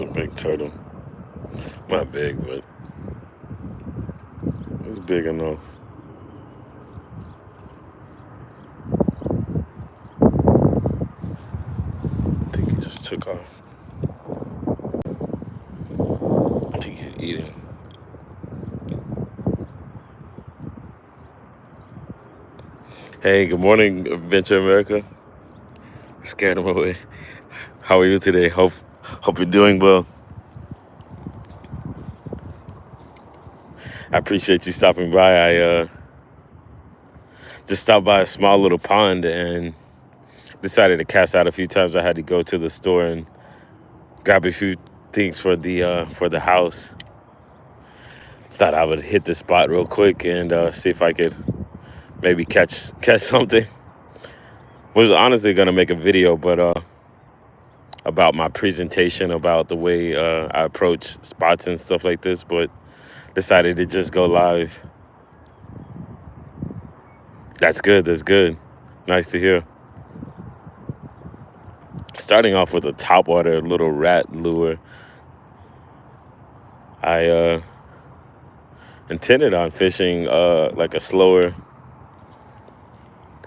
It's a big turtle. Not big, but it's big enough. I think he just took off. I think he's eating. Hey, good morning, Adventure America. Scared him away. How are you today? Hope you're doing well. I appreciate you stopping by. I just stopped by a small little pond and decided to cast out a few times. I had to go to the store and grab a few things for the house. Thought I would hit the spot real quick and see if I could maybe catch something. Was honestly gonna make a video, but about my presentation, about the way I approach spots and stuff like this, but decided to just go live. That's good. That's good. Nice to hear. Starting off with a topwater little rat lure. I intended on fishing like a slower,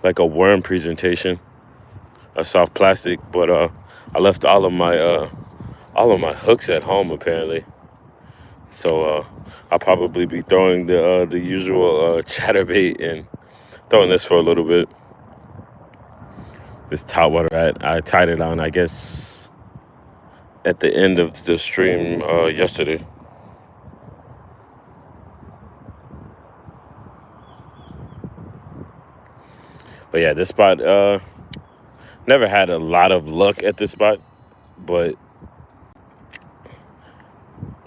like a worm presentation, a soft plastic, but I left all of my hooks at home apparently. So I'll probably be throwing the usual chatterbait and throwing this for a little bit. This topwater rat, I tied it on, I guess, at the end of the stream yesterday. But yeah, this spot, never had a lot of luck at this spot, but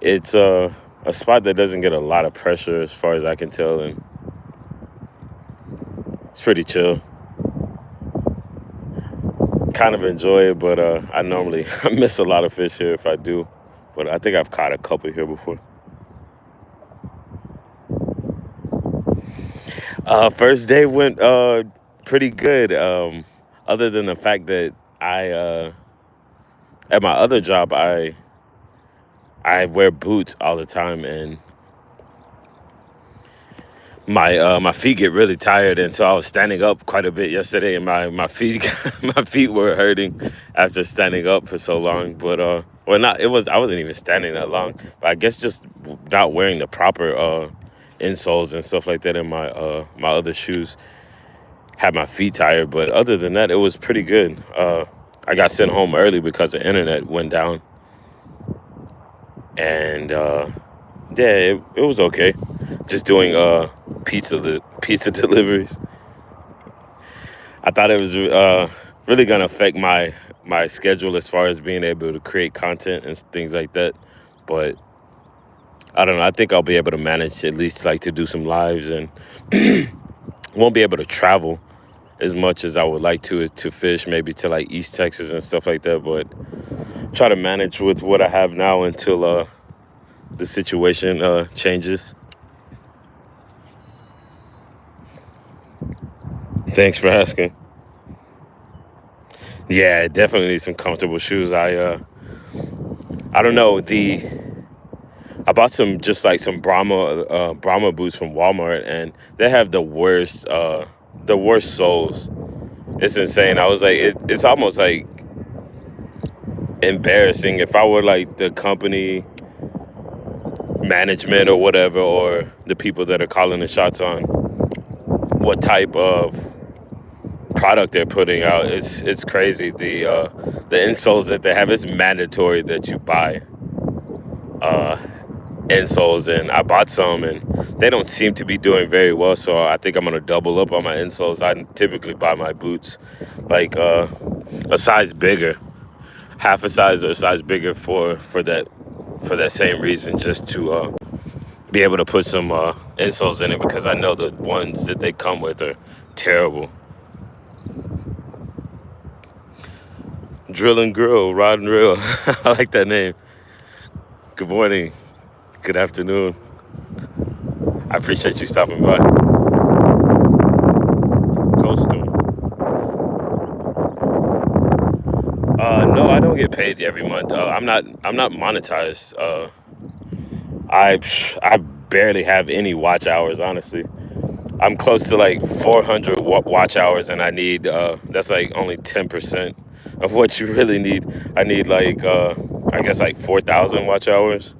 it's a spot that doesn't get a lot of pressure as far as I can tell, and it's pretty chill. Kind of enjoy it, but I normally miss a lot of fish here if I do, but I think I've caught a couple here before. First day went pretty good, other than the fact that I at my other job I wear boots all the time, and my feet get really tired, and so I was standing up quite a bit yesterday, and my feet my feet were hurting after standing up for so long. But well, not it was I wasn't even standing that long, but I guess just not wearing the proper insoles and stuff like that in my other shoes had my feet tired. But other than that, it was pretty good. I got sent home early because the internet went down, and yeah, it was okay. Just doing pizza deliveries. I thought it was really gonna affect my schedule as far as being able to create content and things like that, but I don't know. I think I'll be able to manage at least like to do some lives, and won't be able to travel as much as I would like to fish, maybe to like East Texas and stuff like that, but try to manage with what I have now until the situation changes. Thanks for asking. Yeah, definitely need some comfortable shoes. I don't know, I bought some Brahma boots from Walmart, and they have the worst soles. It's insane. I was like, it's almost like embarrassing if I were like the company management or whatever, or the people that are calling the shots on what type of product they're putting out. It's crazy. The insoles that they have, it's mandatory that you buy insoles, and I bought some, and they don't seem to be doing very well, so I think I'm gonna double up on my insoles. I typically buy my boots like a size bigger, half a size or a size bigger for that same reason, just to be able to put some insoles in it, because I know the ones that they come with are terrible. Drill and Grill, Rod and Reel. I like that name. Good morning. Good afternoon. I appreciate you stopping by. Coastal. No, I don't get paid every month. I'm not monetized. I barely have any watch hours, honestly. I'm close to like 400 watch hours, and I need that's like only 10% of what you really need. I need like I guess like 4,000 watch hours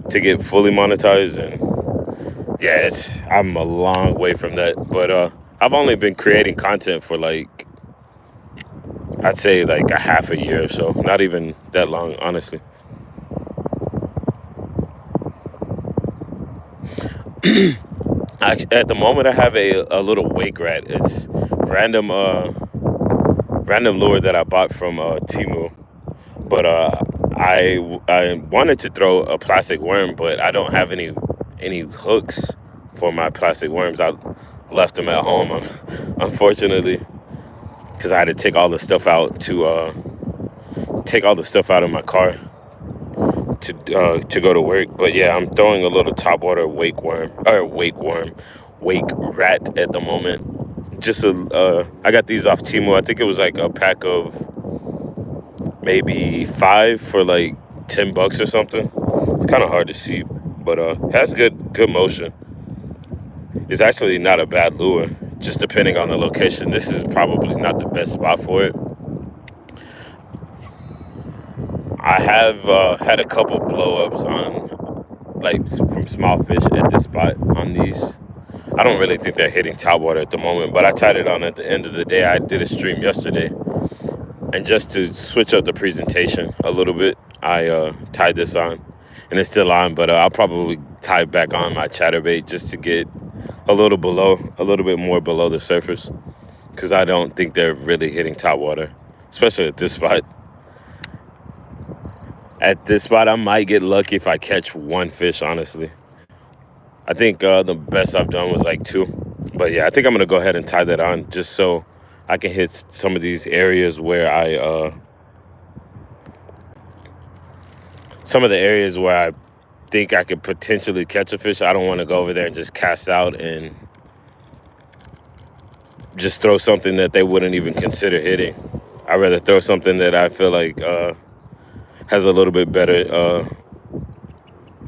to get fully monetized, and yeah, I'm a long way from that. But I've only been creating content for like I'd say like a half a year or so, not even that long, honestly. At the moment, I have a little wake rat. It's random random lure that I bought from Temu. But I wanted to throw a plastic worm, but I don't have any hooks for my plastic worms. I left them at home, unfortunately, because I had to take all the stuff out of my car to go to work. But yeah, I'm throwing a little topwater wake rat at the moment. I got these off Temu. I think it was like a pack of maybe 5 for like $10 or something. It's kind of hard to see, but has good motion. It's actually not a bad lure, just depending on the location. This is probably not the best spot for it. I have had a couple blow-ups on like from small fish at this spot on these. I don't really think they're hitting topwater at the moment, but I tied it on at the end of the day. I did a stream yesterday, and just to switch up the presentation a little bit, I tied this on, and it's still on, but I'll probably tie back on my chatterbait just to get a little bit more below the surface, because I don't think they're really hitting topwater, especially at this spot. At this spot, I might get lucky if I catch one fish, honestly. I think the best I've done was like 2. But yeah, I think I'm going to go ahead and tie that on just so I can hit some of these areas where some of the areas where I think I could potentially catch a fish. I don't want to go over there and just cast out and just throw something that they wouldn't even consider hitting. I'd rather throw something that I feel like has a little bit better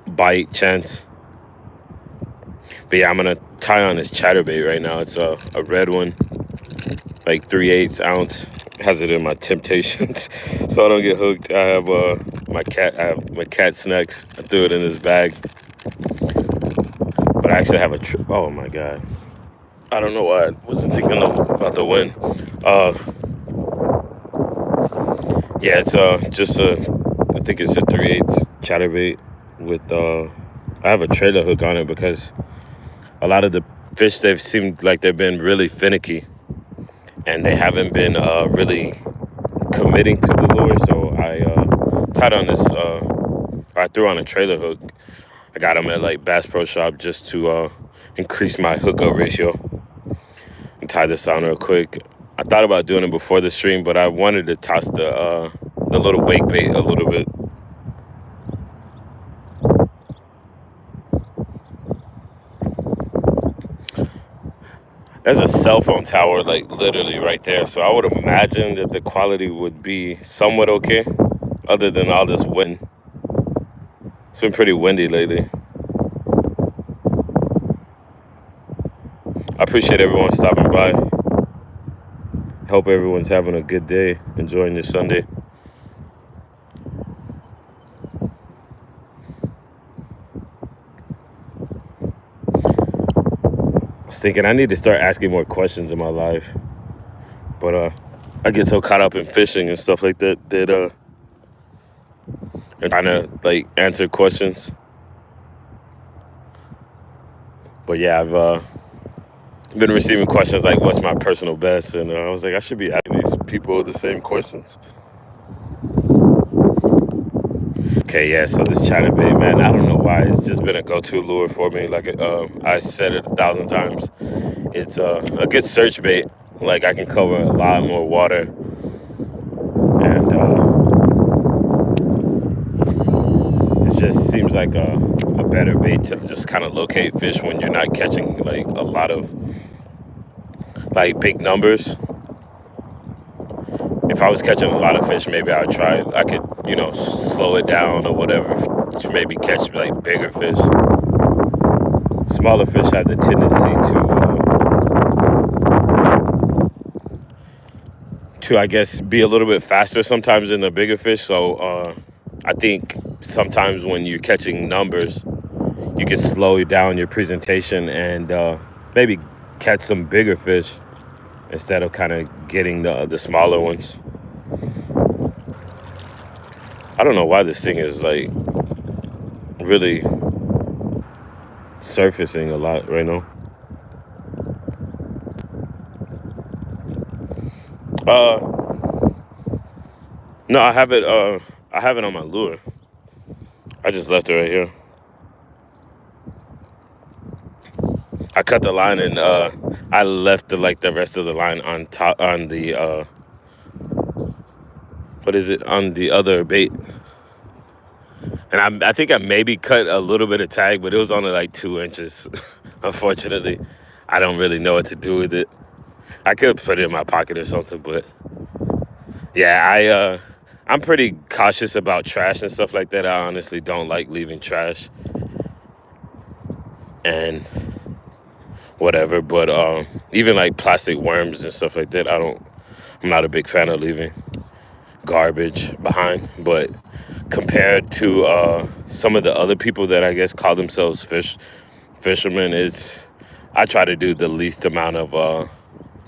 bite chance. But yeah, I'm going to tie on this chatterbait right now. It's a red one, like 3/8 ounce. Has it in my temptations so I don't get hooked. I have my cat snacks. I threw it in this bag. But I actually have oh my God. I don't know why I wasn't thinking about the wind. Yeah, it's I think it's a 3/8 chatterbait with I have a trailer hook on it because a lot of the fish, they've seemed like they've been really finicky and they haven't been really committing to the lure. So I tied on this, I threw on a trailer hook. I got them at like Bass Pro Shop just to increase my hookup ratio. And tie this on real quick. I thought about doing it before the stream, but I wanted to toss the little wake bait a little bit. There's a cell phone tower like literally right there, so I would imagine that the quality would be somewhat okay, other than all this wind. It's been pretty windy lately. I appreciate everyone stopping by. Hope everyone's having a good day, enjoying your Sunday. I was thinking I need to start asking more questions in my life, but I get so caught up in fishing and stuff like that and trying to like answer questions. But yeah, I've been receiving questions like, what's my personal best? And I was like, I should be asking these people the same questions. Okay, yeah, so this chatterbait, man, I don't know why. It's just been a go-to lure for me. Like I said it 1,000 times. It's a good search bait. Like, I can cover a lot more water. And it just seems like a better bait to just kind of locate fish when you're not catching, like, a lot of, like, big numbers. If I was catching a lot of fish, maybe I could, slow it down or whatever to maybe catch like bigger fish. Smaller fish have the tendency to I guess, be a little bit faster sometimes than the bigger fish. So I think sometimes when you're catching numbers, you can slow down your presentation and maybe catch some bigger fish instead of kind of getting the smaller ones. I don't know why this thing is like really surfacing a lot right now. Uh, no, I have it. I have it on my lure. I just left it right here. I cut the line and I left the rest of the line on top on the what is it, on the other bait. And I think I maybe cut a little bit of tag, but it was only like 2 inches. Unfortunately, I don't really know what to do with it. I could put it in my pocket or something, but yeah, I'm pretty cautious about trash and stuff like that. I honestly don't like leaving trash and whatever, but even like plastic worms and stuff like that, I'm not a big fan of leaving garbage behind. But compared to some of the other people that I guess call themselves fishermen, I try to do the least amount of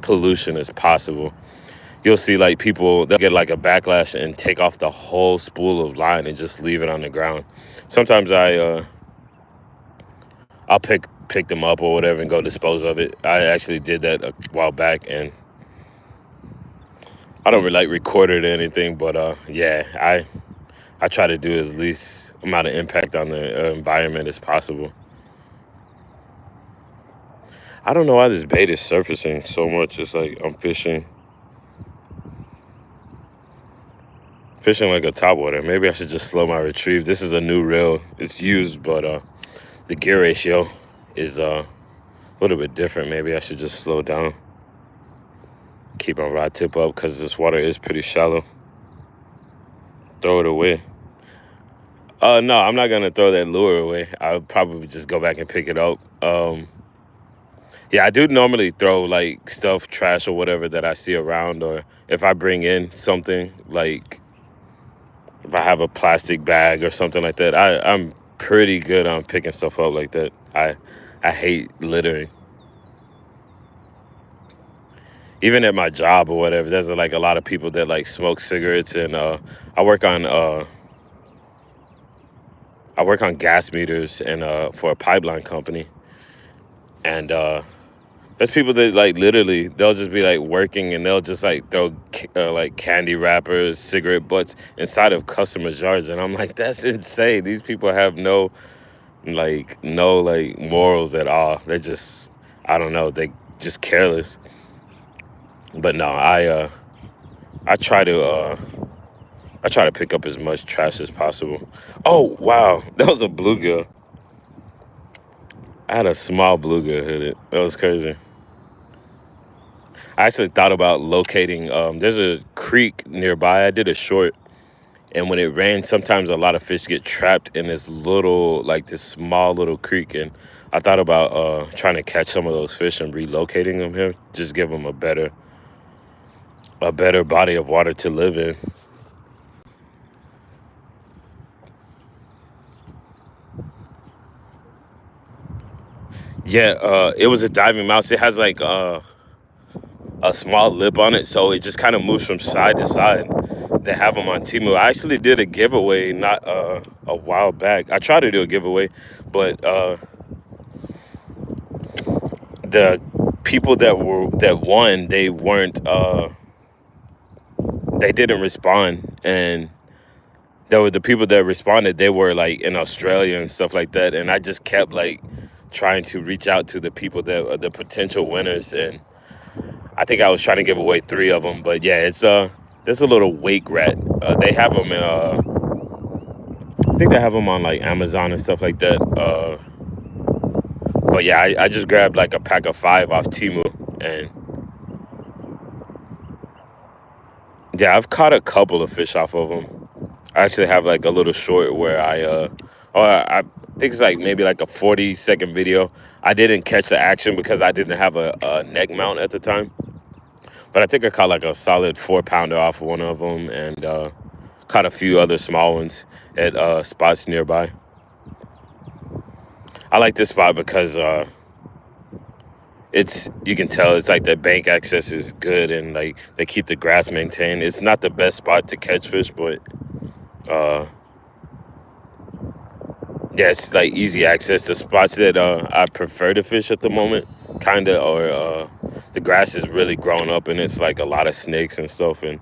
pollution as possible. You'll see like people, they'll get like a backlash and take off the whole spool of line and just leave it on the ground. Sometimes I'll pick them up or whatever and go dispose of it. I actually did that a while back, and I don't really like record it or anything, but yeah, I try to do as least amount of impact on the environment as possible. I don't know why this bait is surfacing so much. It's like I'm fishing like a topwater. Maybe I should just slow my retrieve. This is a new reel. It's used, but the gear ratio is a little bit different. Maybe I should just slow down. Keep my rod tip up because this water is pretty shallow. Throw it away. No, I'm not gonna throw that lure away. I'll probably just go back and pick it up. Yeah, I do normally throw like stuff, trash or whatever that I see around, or if I bring in something, like if I have a plastic bag or something like that, I'm pretty good on picking stuff up like that. I hate littering. Even at my job or whatever, there's like a lot of people that like smoke cigarettes, and I work on gas meters and for a pipeline company, and there's people that like literally they'll just be like working and they'll just like throw like candy wrappers, cigarette butts inside of customers' yards, and I'm like, that's insane. These people have no morals at all. They're just, I don't know, they just careless. But no, I try to pick up as much trash as possible. Oh wow, that was a bluegill. I had a small bluegill hit it. That was crazy. I actually thought about locating. There's a creek nearby. I did a short, and when it rains, sometimes a lot of fish get trapped in this small little creek. And I thought about trying to catch some of those fish and relocating them here. Just give them a better body of water to live in. Yeah, it was a diving mouse. It has like a small lip on it, so it just kind of moves from side to side. They have them on Temu. I actually did a giveaway not a while back. I tried to do a giveaway, but the people that won, they didn't respond, and there were the people that responded. They were like in Australia and stuff like that, and I just kept like trying to reach out to the people that are the potential winners, and I think I was trying to give away 3 of them. But yeah, there's a little wake rat. They have them in I think they have them on like Amazon and stuff like that. But yeah, I just grabbed like a pack of 5 off Temu, and Yeah, I've caught a couple of fish off of them. I actually have like a little short where I think it's like maybe like a 40-second video. I didn't catch the action because I didn't have a neck mount at the time. But I think I caught like a solid 4 pounder off of one of them, and caught a few other small ones at spots nearby. I like this spot because you can tell it's like the bank access is good, and like they keep the grass maintained. It's not the best spot to catch fish, but uh yeah, it's like easy access. The spots that I prefer to fish at the moment, kind of, or the grass is really grown up and it's like a lot of snakes and stuff, and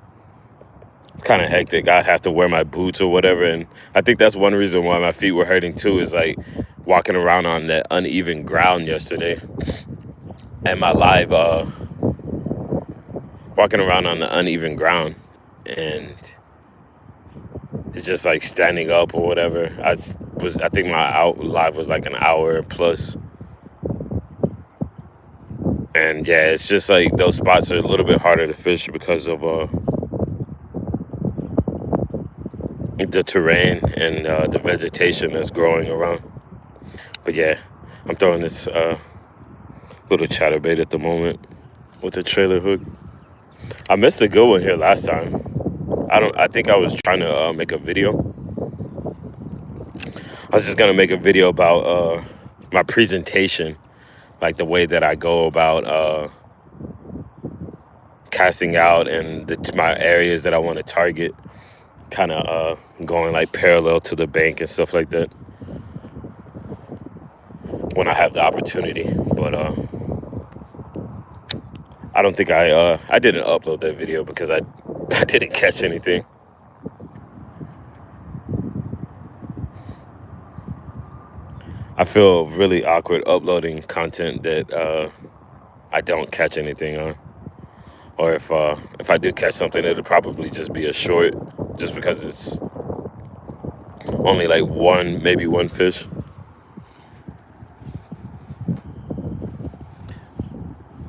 it's kind of hectic. I have to wear my boots or whatever, and I think that's one reason why my feet were hurting too, is like walking around on that uneven ground yesterday. And my live walking around on the uneven ground, and it's just like standing up or whatever. I think my out live was like an hour plus, and yeah, it's just like those spots are a little bit harder to fish because of the terrain and the vegetation that's growing around. But yeah, I'm throwing this little chatterbait at the moment with a trailer hook. I missed a good one here last time. I think I was trying to make a video. I was just gonna make a video about my presentation, like the way that I go about casting out, and my areas that I want to target, kind of going like parallel to the bank and stuff like that when I have the opportunity. But I don't think I didn't upload that video because I didn't catch anything. I feel really awkward uploading content that I don't catch anything on, or if I do catch something, it'll probably just be a short, just because it's only like maybe one fish.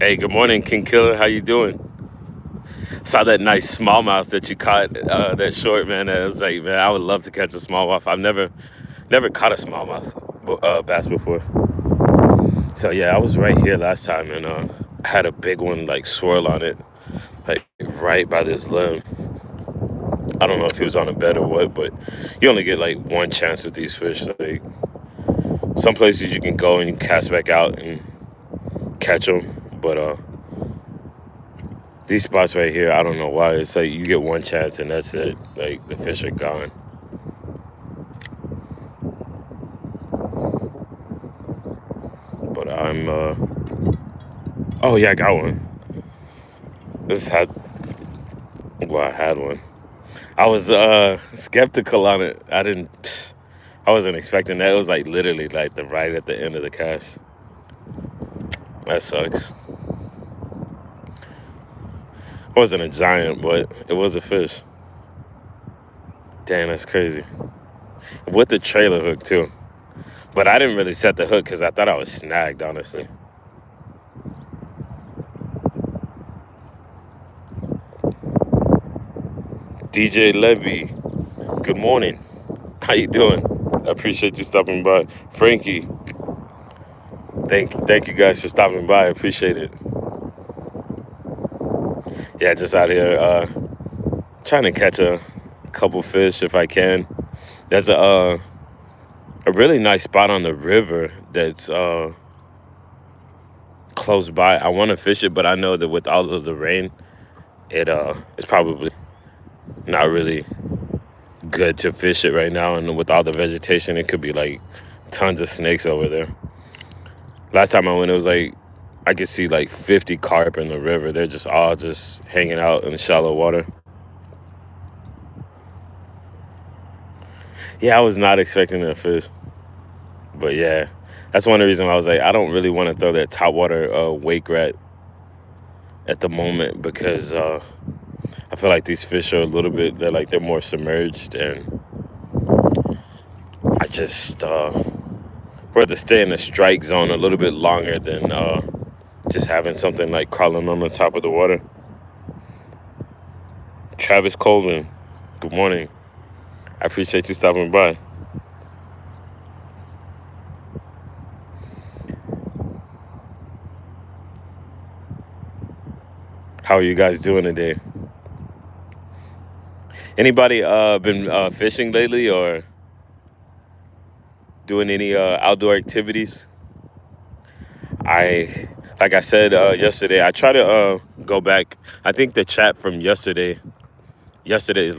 Hey, good morning, King Killer. How you doing? Saw that nice smallmouth that you caught, that short, man. I was like, man, I would love to catch a smallmouth. I've never caught a smallmouth bass before. So yeah, I was right here last time, and I had a big one like swirl on it, like right by this limb. I don't know if he was on a bed or what, but you only get like one chance with these fish. Like some places you can go and you cast back out and catch them, but these spots right here, I don't know why. It's like you get one chance and that's it. Like the fish are gone. But oh yeah, I got one. I had one. I was skeptical on it. I wasn't expecting that. It was like literally like right at the end of the cast. That sucks. It wasn't a giant, but it was a fish. Damn, that's crazy. With the trailer hook too. But I didn't really set the hook because I thought I was snagged, honestly. DJ Levy, good morning. How you doing? I appreciate you stopping by. Frankie, thank you guys for stopping by. I appreciate it. Yeah, just out here trying to catch a couple fish if I can. There's a really nice spot on the river that's close by. I want to fish it, but I know that with all of the rain, it's probably not really good to fish it right now, and with all the vegetation, it could be like tons of snakes over there. Last time I went, it was like I could see like 50 carp in the river. They're just all just hanging out in the shallow water. Yeah, I was not expecting that fish, but yeah, that's one of the reasons I was like, I don't really want to throw that topwater wake rat at the moment, because I feel like these fish are they're more submerged, and I just rather stay in the strike zone a little bit longer than just having something like crawling on the top of the water. Travis Colvin, good morning. I appreciate you stopping by. How are you guys doing today? Anybody been fishing lately or doing any outdoor activities? Like I said yesterday, I try to go back. I think the chat from yesterday's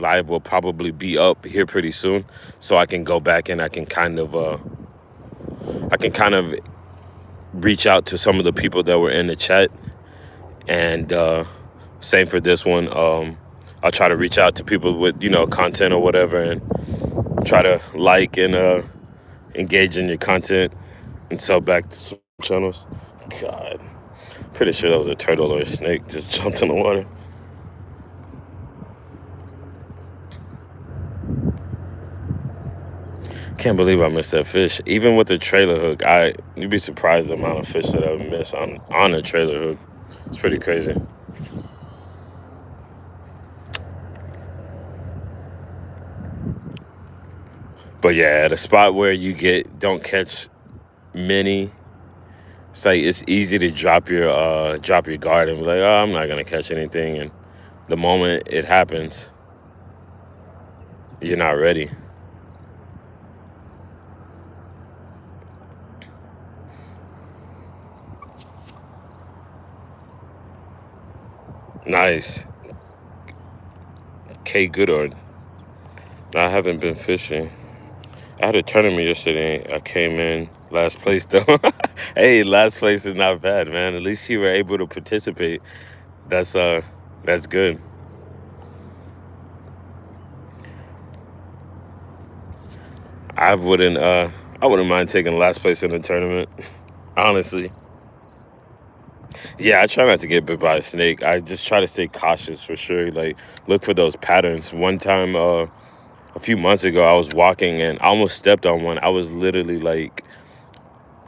live will probably be up here pretty soon, so I can go back and I can kind of reach out to some of the people that were in the chat, and same for this one. I'll try to reach out to people with content or whatever, and try to like and engage in your content and sell back to some channels. God, pretty sure that was a turtle or a snake just jumped in the water. Can't believe I missed that fish. Even with the trailer hook, you'd be surprised the amount of fish that I miss on a trailer hook. It's pretty crazy. But yeah, the spot where you don't catch many, it's like it's easy to drop your guard and be like, oh, I'm not gonna catch anything. And the moment it happens, you're not ready. Nice. K Goodard. I haven't been fishing. I had a tournament yesterday. I came in last place though. Hey, last place is not bad, man. At least you were able to participate. That's good. I wouldn't mind taking last place in the tournament. Honestly. Yeah, I try not to get bit by a snake. I just try to stay cautious for sure. Like look for those patterns. One time a few months ago I was walking and I almost stepped on one. I was literally like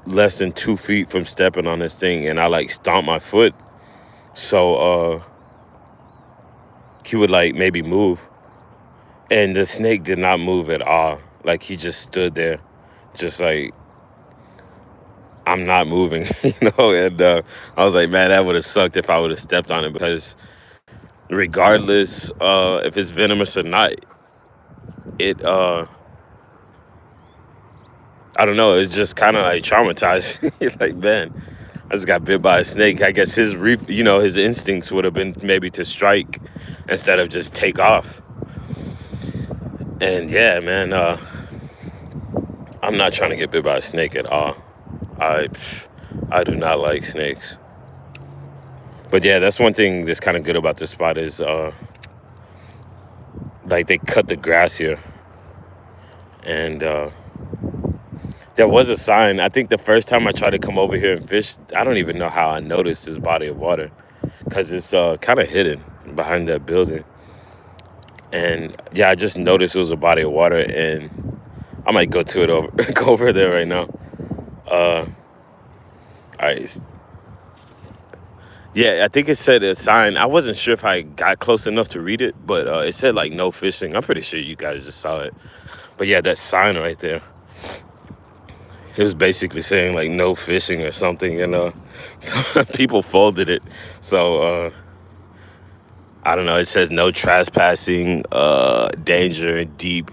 less than 2 feet from stepping on this thing, and I like stomped my foot. So he would like maybe move, and the snake did not move at all. Like he just stood there, just like, I'm not moving, And I was like, man, that would have sucked if I would have stepped on it, because regardless if it's venomous or not, it I don't know, it's just kind of like traumatized. Like, man, I just got bit by a snake. I guess his instincts would have been maybe to strike instead of just take off. And yeah, man, I'm not trying to get bit by a snake at all. I do not like snakes. But yeah, that's one thing that's kind of good about this spot is like they cut the grass here, and there was a sign. I think the first time I tried to come over here and fish, I don't even know how I noticed this body of water, because it's kind of hidden behind that building. And yeah, I just noticed it was a body of water, and I might go to it go over there right now. All right. Yeah, I think it said a sign. I wasn't sure if I got close enough to read it, but it said like no fishing. I'm pretty sure you guys just saw it. But yeah, that sign right there, it was basically saying like no fishing or something, so people folded it. So I don't know, it says no trespassing, danger, deep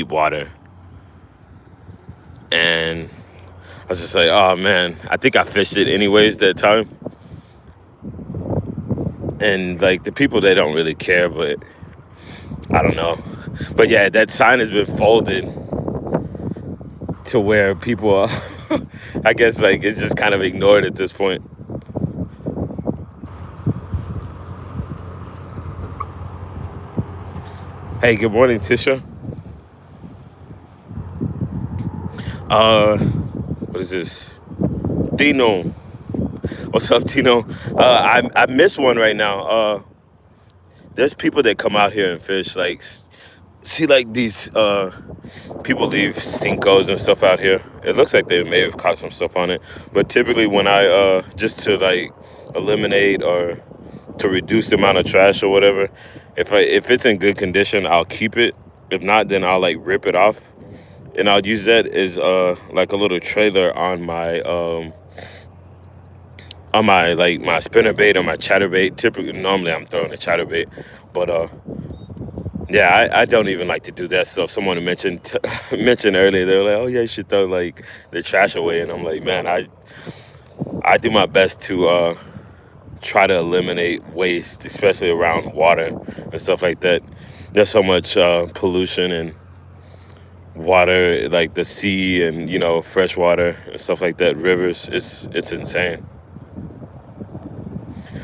water. And I was just like, oh man, I think I fished it anyways that time. And like the people, they don't really care, but I don't know. But yeah, that sign has been folded to where people are, I guess like it's just kind of ignored at this point. Hey, good morning, Tisha. What is this? Tino. What's up, Tino? I miss one right now. There's people that come out here and fish, like, see like these people leave stinkos and stuff out here. It looks like they may have caught some stuff on it, but typically when just to like eliminate or to reduce the amount of trash or whatever, If it's in good condition, I'll keep it. If not, then I'll like rip it off, and I'll use that as like a little trailer on my like my spinner bait or my chatterbait. Typically, normally I'm throwing a chatterbait, but yeah, I don't even like to do that stuff. Someone mentioned mentioned earlier, they were like, "Oh yeah, you should throw like the trash away," and I'm like, man, I do my best to try to eliminate waste, especially around water and stuff like that. There's so much pollution and water, like the sea and fresh water and stuff like that, rivers. It's insane.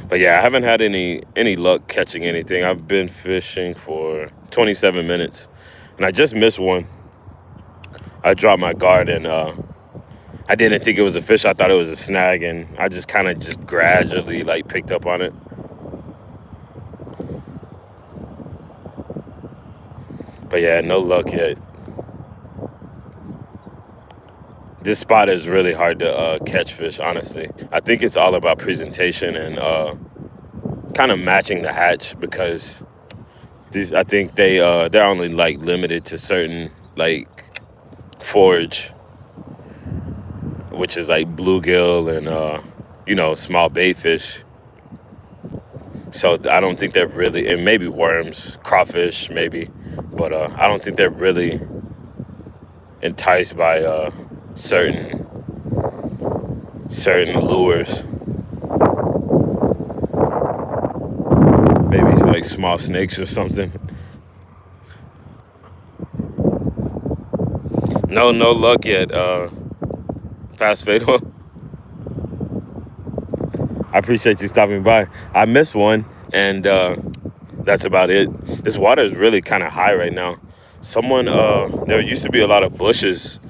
But yeah, I haven't had any luck catching anything. I've been fishing for 27 minutes, and I just missed one. I dropped my guard, and I didn't think it was a fish. I thought it was a snag, and I just kind of just gradually like picked up on it. But yeah, no luck yet. This spot is really hard to catch fish, honestly. I think it's all about presentation and kind of matching the hatch, because I think they're only like limited to certain like forage, which is like bluegill and small bait fish. So I don't think they're really, and maybe worms, crawfish maybe, but I don't think they're really enticed by certain lures. Maybe like small snakes or something. No luck yet. Fast fatal. I appreciate you stopping by. I missed one, and that's about it. This water is really kind of high right now. There used to be a lot of bushes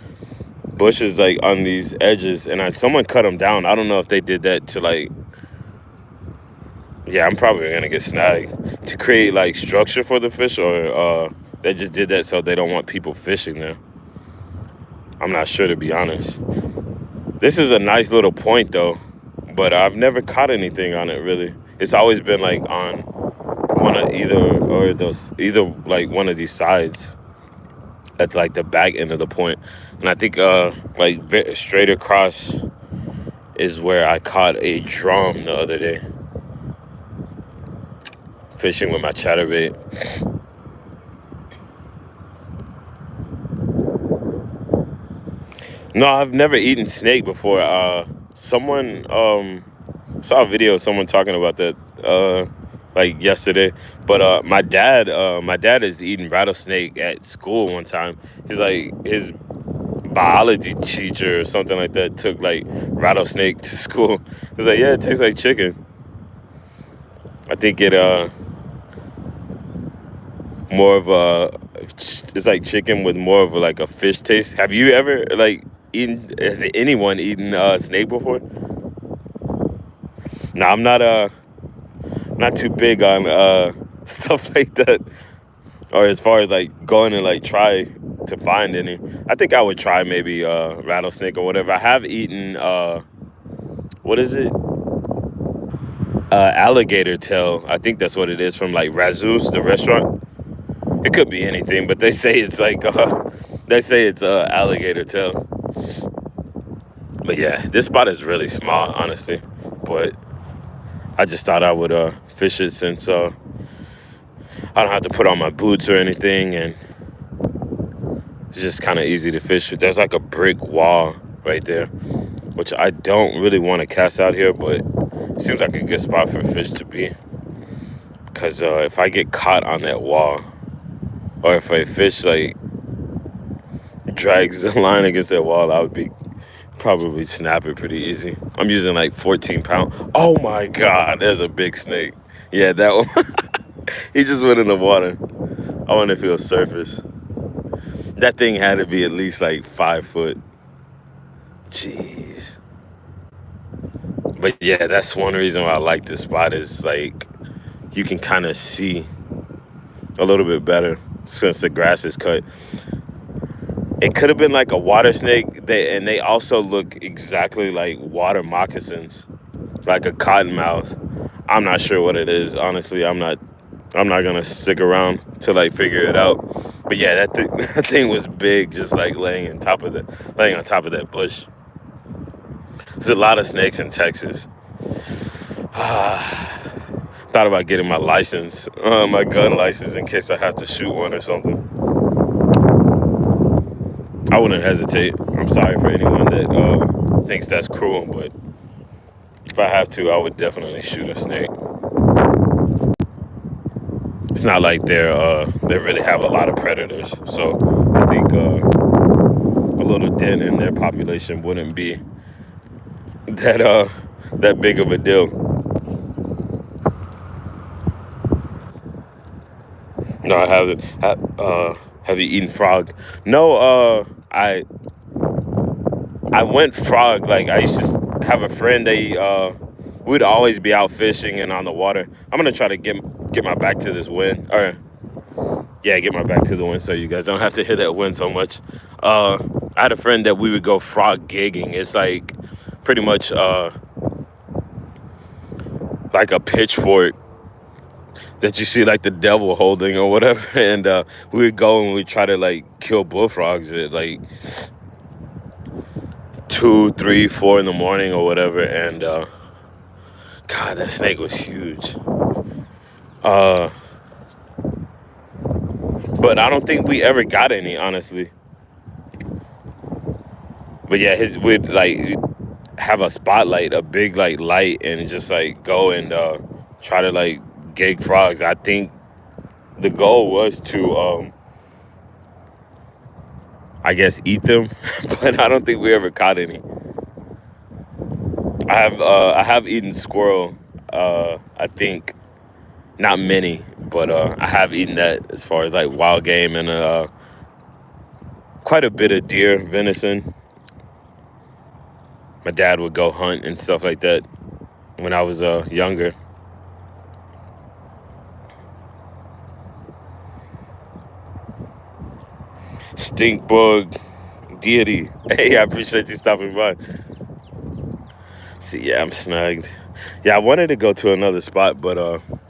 like on these edges, and someone cut them down. I don't know if they did that to like, yeah, I'm probably gonna get snagged, to create like structure for the fish, or they just did that so they don't want people fishing there. I'm not sure, to be honest. This is a nice little point though, but I've never caught anything on it really. It's always been like on either like one of these sides at like the back end of the point. And I think straight across is where I caught a drum the other day, fishing with my chatterbait. No, I've never eaten snake before. Someone saw a video of someone talking about that like yesterday. But my dad is eating rattlesnake at school one time. He's like, his biology teacher or something like that took like rattlesnake to school. He's like, yeah, it tastes like chicken. I think it's like chicken with more of like a fish taste. Have you ever like has anyone eaten snake before? No, I'm not too big on stuff like that, or as far as like going and like try to find any. I think I would try maybe rattlesnake or whatever. I have eaten what is it? Alligator tail. I think that's what it is, from like Razzoos, the restaurant. It could be anything, but they say it's like alligator tail. But yeah, this spot is really small, honestly. But I just thought I would fish it, since I don't have to put on my boots or anything, and it's just kind of easy to fish. There's like a brick wall right there, which I don't really want to cast out here, but it seems like a good spot for fish to be. Because if I get caught on that wall, or if a fish like drags the line against that wall, I would be probably snap it pretty easy. I'm using like 14 pound. Oh my God, there's a big snake. Yeah, that one. He just went in the water. I wonder if he'll surface. That thing had to be at least like 5 foot. Jeez. But yeah, that's one reason why I like this spot, is like you can kind of see a little bit better since the grass is cut. It could have been like a water snake, and they also look exactly like water moccasins, like a cottonmouth. I'm not sure what it is, honestly. I'm not I'm not gonna stick around to like figure it out. But yeah, that thing was big, just like laying on top of that bush. There's a lot of snakes in Texas. Thought about getting my license, my gun license, in case I have to shoot one or something. I wouldn't hesitate. I'm sorry for anyone that thinks that's cruel, but if I have to, I would definitely shoot a snake. It's not like they really have a lot of predators, so I think a little dent in their population wouldn't be that big of a deal. No, I haven't. Have you eaten frog? No, I went frog. Like, I used to have a friend. We'd always be out fishing and on the water. I'm gonna try to get my back to this wind, or yeah, get my back to the wind so you guys don't have to hear that wind so much. I had a friend that we would go frog gigging. It's like pretty much like a pitchfork that you see like the devil holding or whatever, and we would go and we'd try to like kill bullfrogs at like 2, 3, 4 in the morning or whatever, and God, that snake was huge. Uh, but I don't think we ever got any, honestly. But yeah, we'd like have a spotlight, a big like light, and just like go and try to like gig frogs. I think the goal was to I guess eat them, but I don't think we ever caught any. I have eaten squirrel. I think not many, but I have eaten that as far as like wild game, and quite a bit of deer, venison. My dad would go hunt and stuff like that when I was younger. Stink bug deity. Hey, I appreciate you stopping by. See, yeah, I'm snagged. Yeah, I wanted to go to another spot, but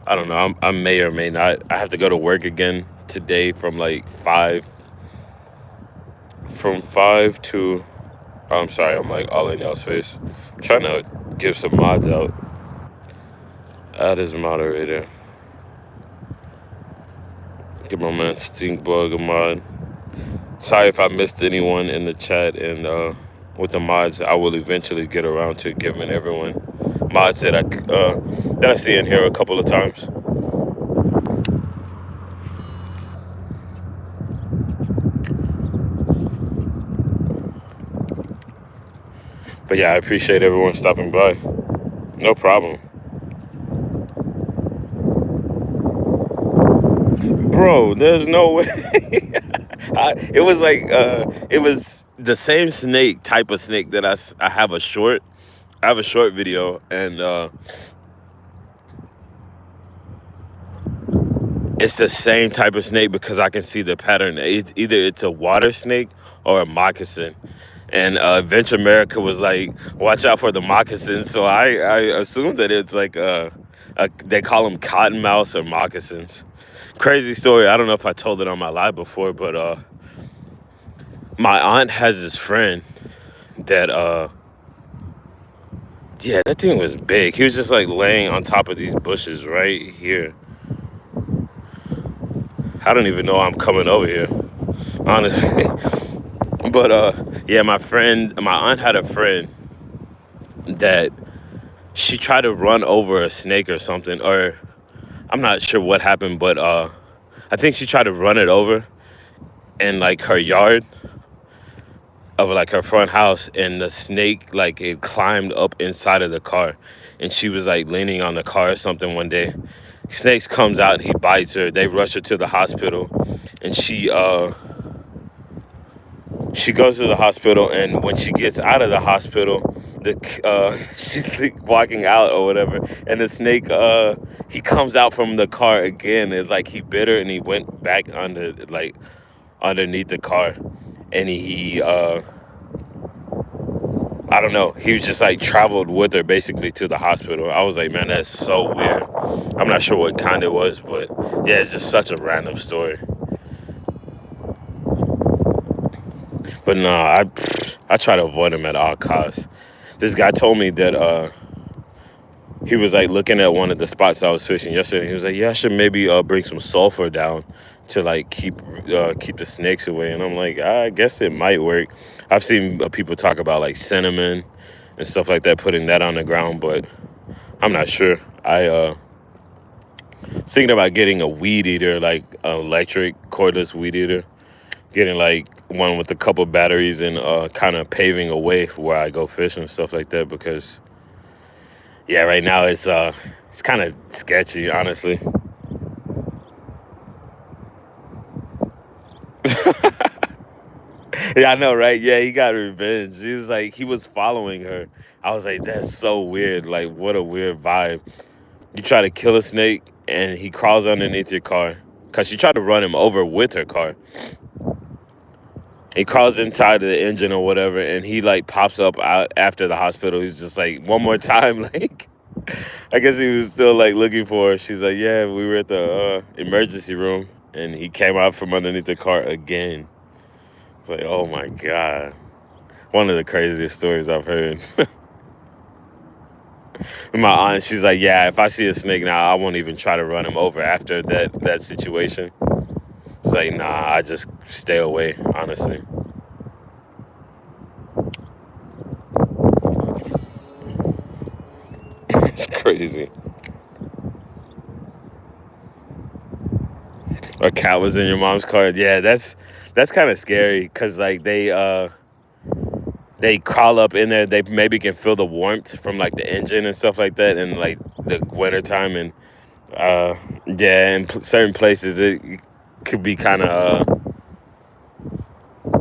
I don't know. I may or may not. I have to go to work again today from like 5. From 5 to... Oh, I'm sorry, I'm like all in y'all's face. I'm trying to give some mods out. Add as moderator. Give my man Stinkbug a mod. Sorry if I missed anyone in the chat, and with the mods, I will eventually get around to giving everyone mods that I see in here a couple of times. But yeah, I appreciate everyone stopping by. No problem. Bro, there's no way. It was like, it was the same snake, type of snake that I have a short. I have a short video, and it's the same type of snake because I can see the pattern. Either it's a water snake or a moccasin. And Adventure America was like, watch out for the moccasins. So I assumed that it's like they call them cottonmouths or moccasins. Crazy story. I don't know if I told it on my live before, but my aunt has this friend that yeah, that thing was big. He was just like laying on top of these bushes right here. I don't even know I'm coming over here, honestly. But yeah, my aunt had a friend that she tried to run over a snake or something, or I'm not sure what happened, but I think she tried to run it over in like her yard of like her front house, and the snake, like, it climbed up inside of the car, and she was like leaning on the car or something one day. Snakes comes out and he bites her. They rush her to the hospital, and she goes to the hospital, and when she gets out of the hospital, she's like walking out or whatever, and the snake he comes out from the car again. It's like he bit her, and he went back underneath the car, and he I don't know. He was just like traveled with her basically to the hospital. I was like, man, that's so weird. I'm not sure what kind it was, but yeah, it's just such a random story. But no, I try to avoid him at all costs. This guy told me that he was like looking at one of the spots I was fishing yesterday. He was like, "Yeah, I should maybe bring some sulfur down to like keep the snakes away." And I'm like, I guess it might work. I've seen people talk about like cinnamon and stuff like that, putting that on the ground, but I'm not sure. I was thinking about getting a weed eater, like an electric cordless weed eater, getting like one with a couple batteries and kind of paving a way for where I go fishing and stuff like that, because yeah, right now it's kind of sketchy, honestly. Yeah, I know, right? Yeah, he got revenge. He was like, he was following her. I was like, that's so weird. Like, what a weird vibe. You try to kill a snake and he crawls underneath your car because she tried to run him over with her car. He crawls inside of the engine or whatever, and he like pops up out after the hospital. He's just like, one more time, like, I guess he was still like looking for her. She's like, yeah, we were at the emergency room, and he came out from underneath the car again. It's like, oh my God. One of the craziest stories I've heard. My aunt, she's like, yeah, if I see a snake now, I won't even try to run him over after that situation. It's like, nah, I just stay away, honestly. It's crazy. A cat was in your mom's car. Yeah, that's kind of scary because like they crawl up in there. They maybe can feel the warmth from like the engine and stuff like that in like the wintertime. And yeah, in certain places it could be kind of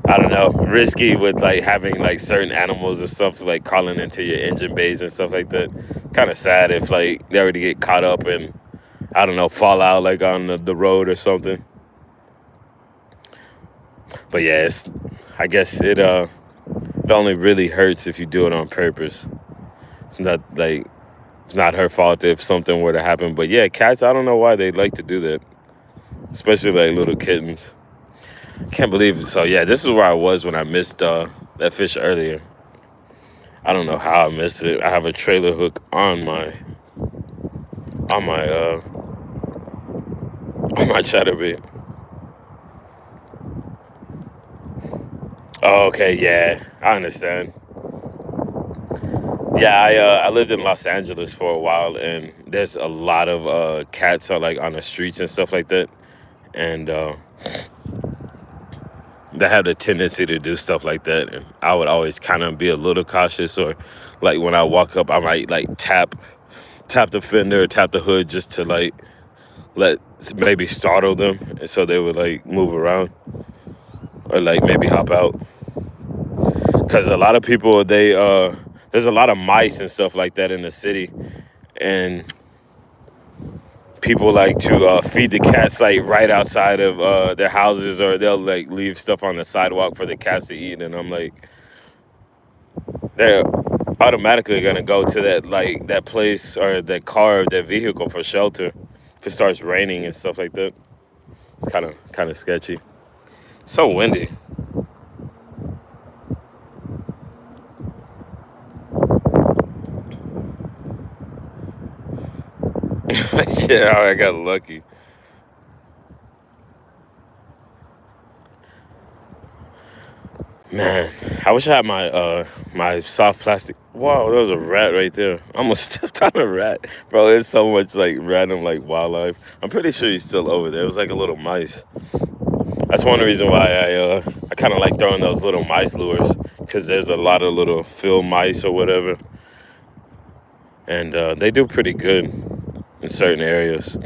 I don't know, risky with like having like certain animals or stuff like crawling into your engine bays and stuff like that. Kind of sad if like they already get caught up and I don't know, fall out like on the road or something. But yeah, I guess it only really hurts if you do it on purpose. It's not like it's not her fault if something were to happen. But yeah, cats, I don't know why they like to do that, especially like little kittens. Can't believe it. So yeah, this is where I was when I missed that fish earlier. I don't know how I missed it. I have a trailer hook on my on my chatterbait. Oh, okay, yeah, I understand. Yeah, I lived in Los Angeles for a while, and there's a lot of cats like on the streets and stuff like that, and they have the tendency to do stuff like that. And I would always kind of be a little cautious, or like when I walk up, I might like tap the fender, or tap the hood, just to like let maybe startle them, and so they would like move around or like maybe hop out. Because a lot of people there's a lot of mice and stuff like that in the city, and people like to feed the cats like right outside of their houses, or they'll like leave stuff on the sidewalk for the cats to eat. And I'm like, they're automatically gonna go to that place or that car or that vehicle for shelter if it starts raining and stuff like that. It's kind of sketchy. So windy. Yeah, I got lucky. Man, I wish I had my soft plastic. Whoa, there was a rat right there. I almost stepped on a rat. Bro, there's so much like random like wildlife. I'm pretty sure he's still over there. It was like a little mice. That's one reason why I kind of like throwing those little mice lures, because there's a lot of little field mice or whatever, and they do pretty good in certain areas.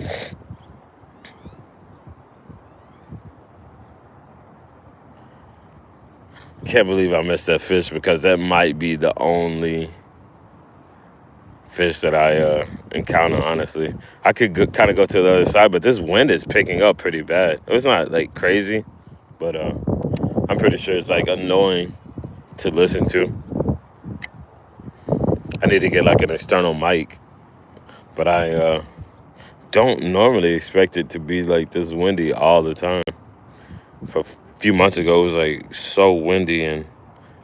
Can't believe I missed that fish, because that might be the only fish that I encounter, honestly. I could kind of go to the other side, but this wind is picking up pretty bad. It's not like crazy, but I'm pretty sure it's like annoying to listen to. I need to get like an external mic, but I don't normally expect it to be like this windy all the time. For a few months ago, it was like so windy, and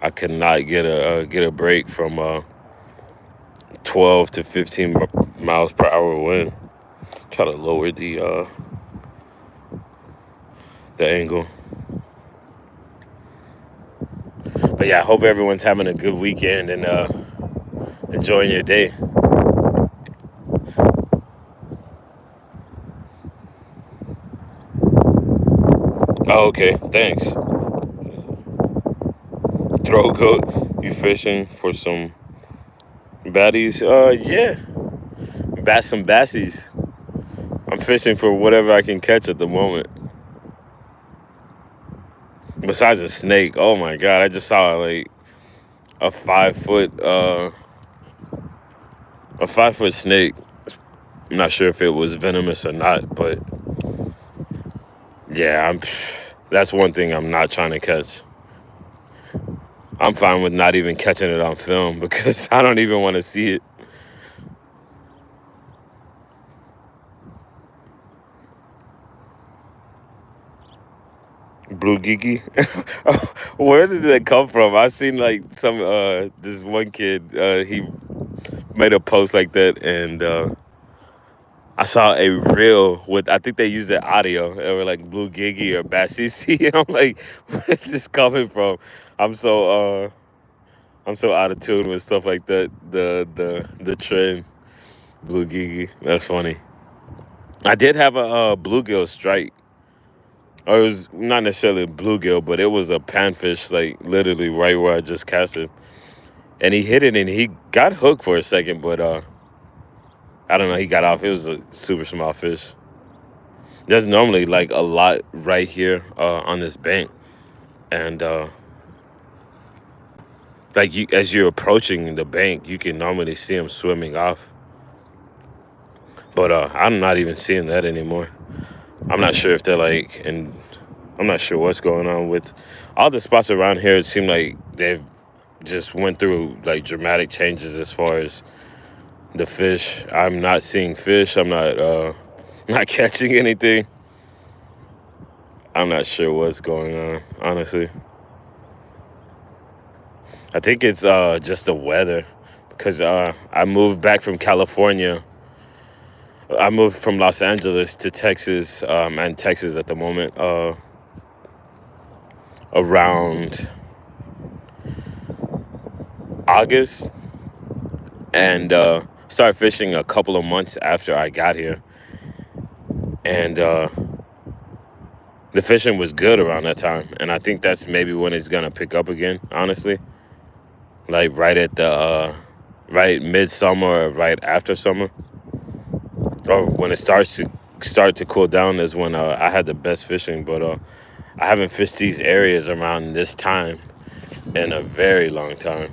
I could not get a break from 12 to 15 miles per hour wind. Try to lower the angle. But yeah, I hope everyone's having a good weekend and enjoying your day. Oh, okay, thanks. Throat goat, you fishing for some baddies? Yeah, some bassies. I'm fishing for whatever I can catch at the moment. Besides a snake, oh my god, I just saw like a 5 foot a 5 foot snake. I'm not sure if it was venomous or not, but yeah, that's one thing I'm not trying to catch. I'm fine with not even catching it on film because I don't even want to see it. Blue geeky. Where did that come from? I seen like some this one kid he made a post like that, and I saw a reel with, I think they used the audio. They were like Blue Giggy or Bass CC. I'm like, where's this coming from? I'm so uh I'm so out of tune with stuff like that. The trend Blue Giggy. That's funny. I did have a bluegill strike. Or it was not necessarily a bluegill, but it was a panfish, like literally right where I just cast it. And he hit it and he got hooked for a second, but I don't know, he got off. It was a super small fish. There's normally like a lot right here on this bank. And like as you're approaching the bank, you can normally see them swimming off. But I'm not even seeing that anymore. I'm not sure if they're like, and I'm not sure what's going on with all the spots around here. It seemed like they've just went through like dramatic changes as far as the fish. I'm not seeing fish. I'm not not catching anything. I'm not sure what's going on, honestly. I think it's just the weather because I moved back from California. I moved from Los Angeles to Texas, and Texas at the moment, around August, and started fishing a couple of months after I got here. And the fishing was good around that time, and I think that's maybe when it's gonna pick up again, honestly. Like right at the right midsummer or right after summer, or when it start to cool down is when I had the best fishing. But I haven't fished these areas around this time in a very long time,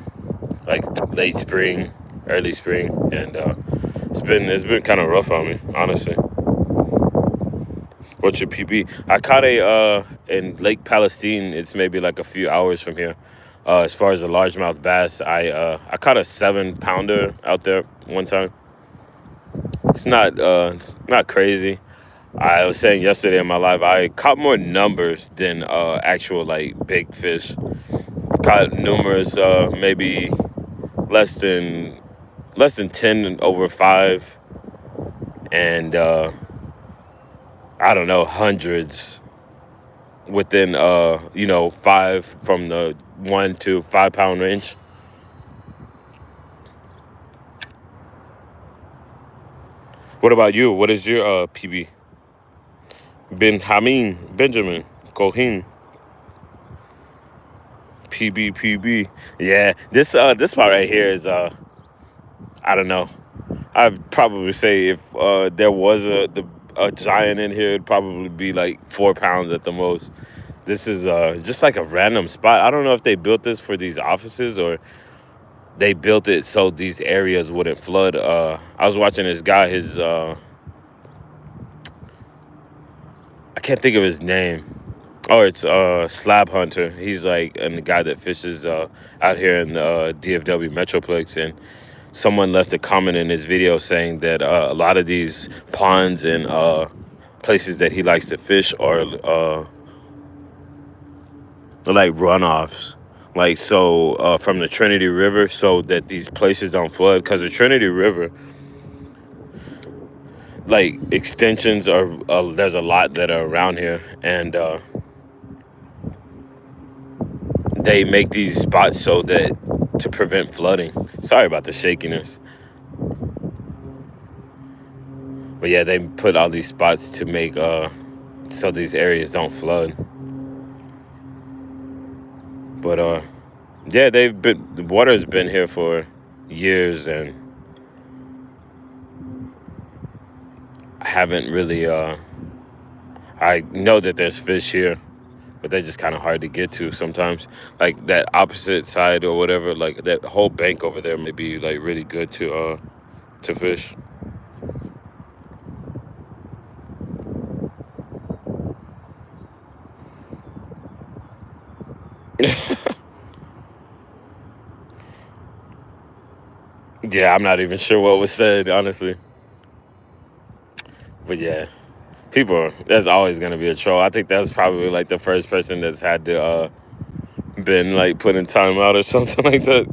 like late spring, early spring, and it's been kind of rough on me, honestly. What's your PB? I caught a in Lake Palestine. It's maybe like a few hours from here. As far as the largemouth bass, I caught a 7 pounder out there one time. It's not crazy. I was saying yesterday in my live, I caught more numbers than actual like big fish. Caught numerous, maybe less than 10 over 5, and I don't know, hundreds within 5 from the 1 to 5 pound range. What about you? What is your PB? Benjamin Cohen. PB. Yeah, this spot right here is I don't know. I'd probably say if there was a giant in here, it'd probably be like 4 pounds at the most. This is just like a random spot. I don't know if they built this for these offices or they built it so these areas wouldn't flood. I was watching this guy, I can't think of his name. Oh, it's Slab Hunter. He's like the guy that fishes out here in the DFW Metroplex, and someone left a comment in his video saying that a lot of these ponds and places that he likes to fish are like runoffs, like so from the Trinity River, so that these places don't flood. Because the Trinity River, like extensions are there's a lot that are around here, and they make these spots so that to prevent flooding. Sorry about the shakiness, but yeah, they put all these spots to make so these areas don't flood. But yeah, the water's been here for years, and I haven't really I know that there's fish here, but they're just kind of hard to get to sometimes. Like that opposite side or whatever, like that whole bank over there may be like really good to fish. Yeah, I'm not even sure what was said, honestly. But yeah, there's always gonna be a troll. I think that's probably like the first person that's had to been like put in timeout or something like that.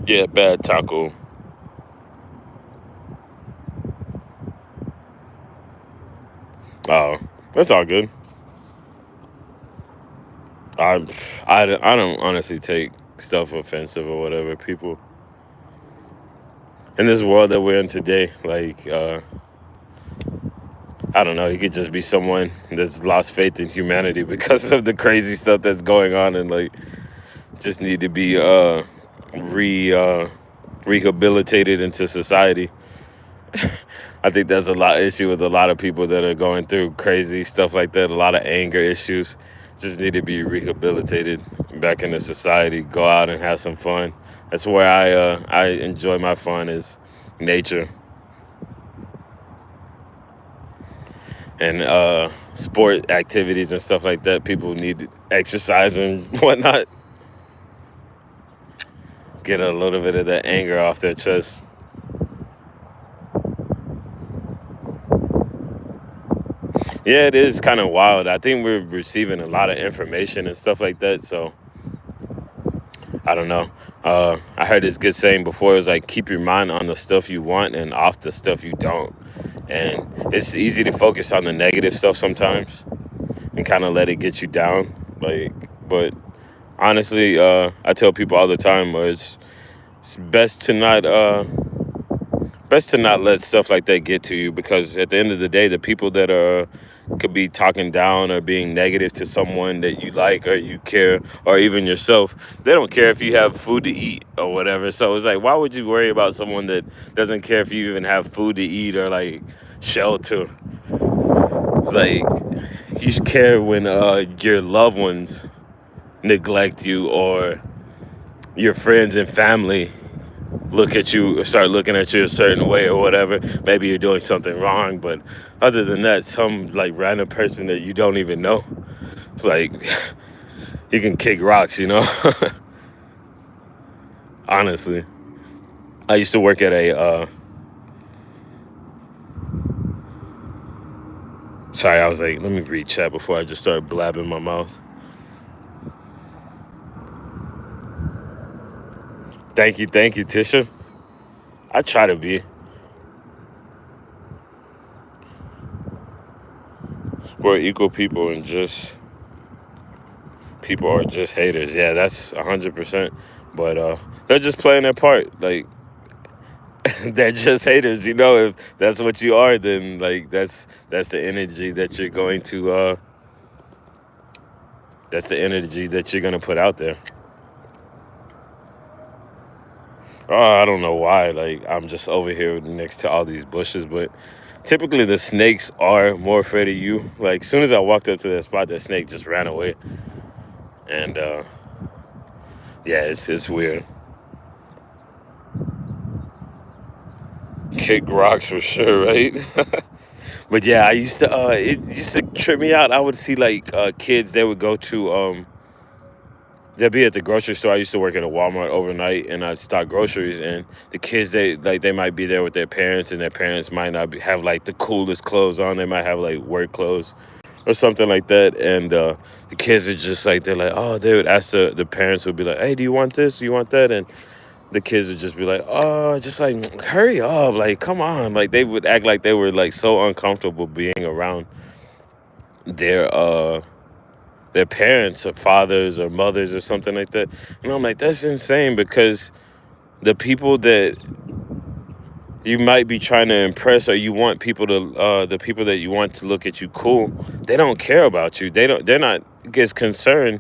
Yeah, bad taco. Oh, that's all good. I, I don't honestly take stuff offensive or whatever. People in this world that we're in today, like I don't know, he could just be someone that's lost faith in humanity because of the crazy stuff that's going on, and like just need to be rehabilitated into society. I think there's a lot of issue with a lot of people that are going through crazy stuff like that. A lot of anger issues just need to be rehabilitated back into society. Go out and have some fun. That's where I enjoy my fun, is nature and sport activities and stuff like that. People need exercise and whatnot. Get a little bit of that anger off their chest. Yeah, it is kind of wild. I think we're receiving a lot of information and stuff like that. So I don't know. I heard this good saying before. It was like, keep your mind on the stuff you want and off the stuff you don't. And it's easy to focus on the negative stuff sometimes and kind of let it get you down. Like, but honestly, I tell people all the time, it's best to not let stuff like that get to you, because at the end of the day, the people that could be talking down or being negative to someone that you like or you care, or even yourself, they don't care if you have food to eat or whatever. So it's like, why would you worry about someone that doesn't care if you even have food to eat or like shelter? It's like, you should care when your loved ones neglect you, or your friends and family start looking at you a certain way or whatever. Maybe you're doing something wrong, but other than that, some like random person that you don't even know, it's like you can kick rocks, you know. Honestly, I used to work at a sorry, I was like, let me read chat before I just start blabbing my mouth. Thank you, Tisha. I try to be. We're equal people, and just people are just haters. Yeah, that's 100%. But they're just playing their part. Like, they're just haters. You know, if that's what you are, then like that's the energy that you're going to. That's the energy that you're gonna put out there. Oh, I don't know why. Like, I'm just over here next to all these bushes, but typically the snakes are more afraid of you. Like, as soon as I walked up to that spot, that snake just ran away. And yeah, it's weird. Kick rocks for sure, right? But yeah, it used to trip me out. I would see like kids, they would go to they'll be at the grocery store. I used to work at a Walmart overnight, and I'd stock groceries. And the kids, they might be there with their parents, and their parents might not have like the coolest clothes on. They might have like work clothes or something like that. And the kids are just like, they're like, oh, they would ask the parents would be like, hey, do you want this? Do you want that? And the kids would just be like, oh, just like hurry up, like come on. Like they would act like they were like so uncomfortable being around their their parents or fathers or mothers or something like that. And I'm like, that's insane, because the people that you might be trying to impress, or you want people to the people that you want to look at you cool, they don't care about you. They're not as concerned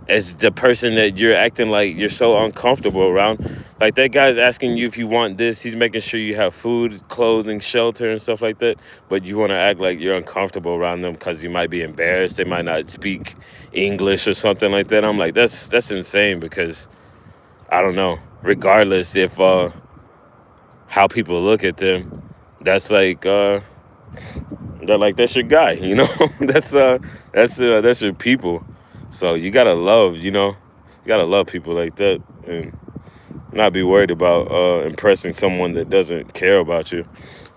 as the person that you're acting like you're so uncomfortable around. Like that guy's asking you if you want this. He's making sure you have food, clothing, shelter, and stuff like that. But you want to act like you're uncomfortable around them because you might be embarrassed. They might not speak English or something like that. I'm like, that's insane, because I don't know. Regardless if how people look at them, that's like they're like, that's your guy, you know. That's your people. So you gotta love, you gotta love people like that, and not be worried about impressing someone that doesn't care about you.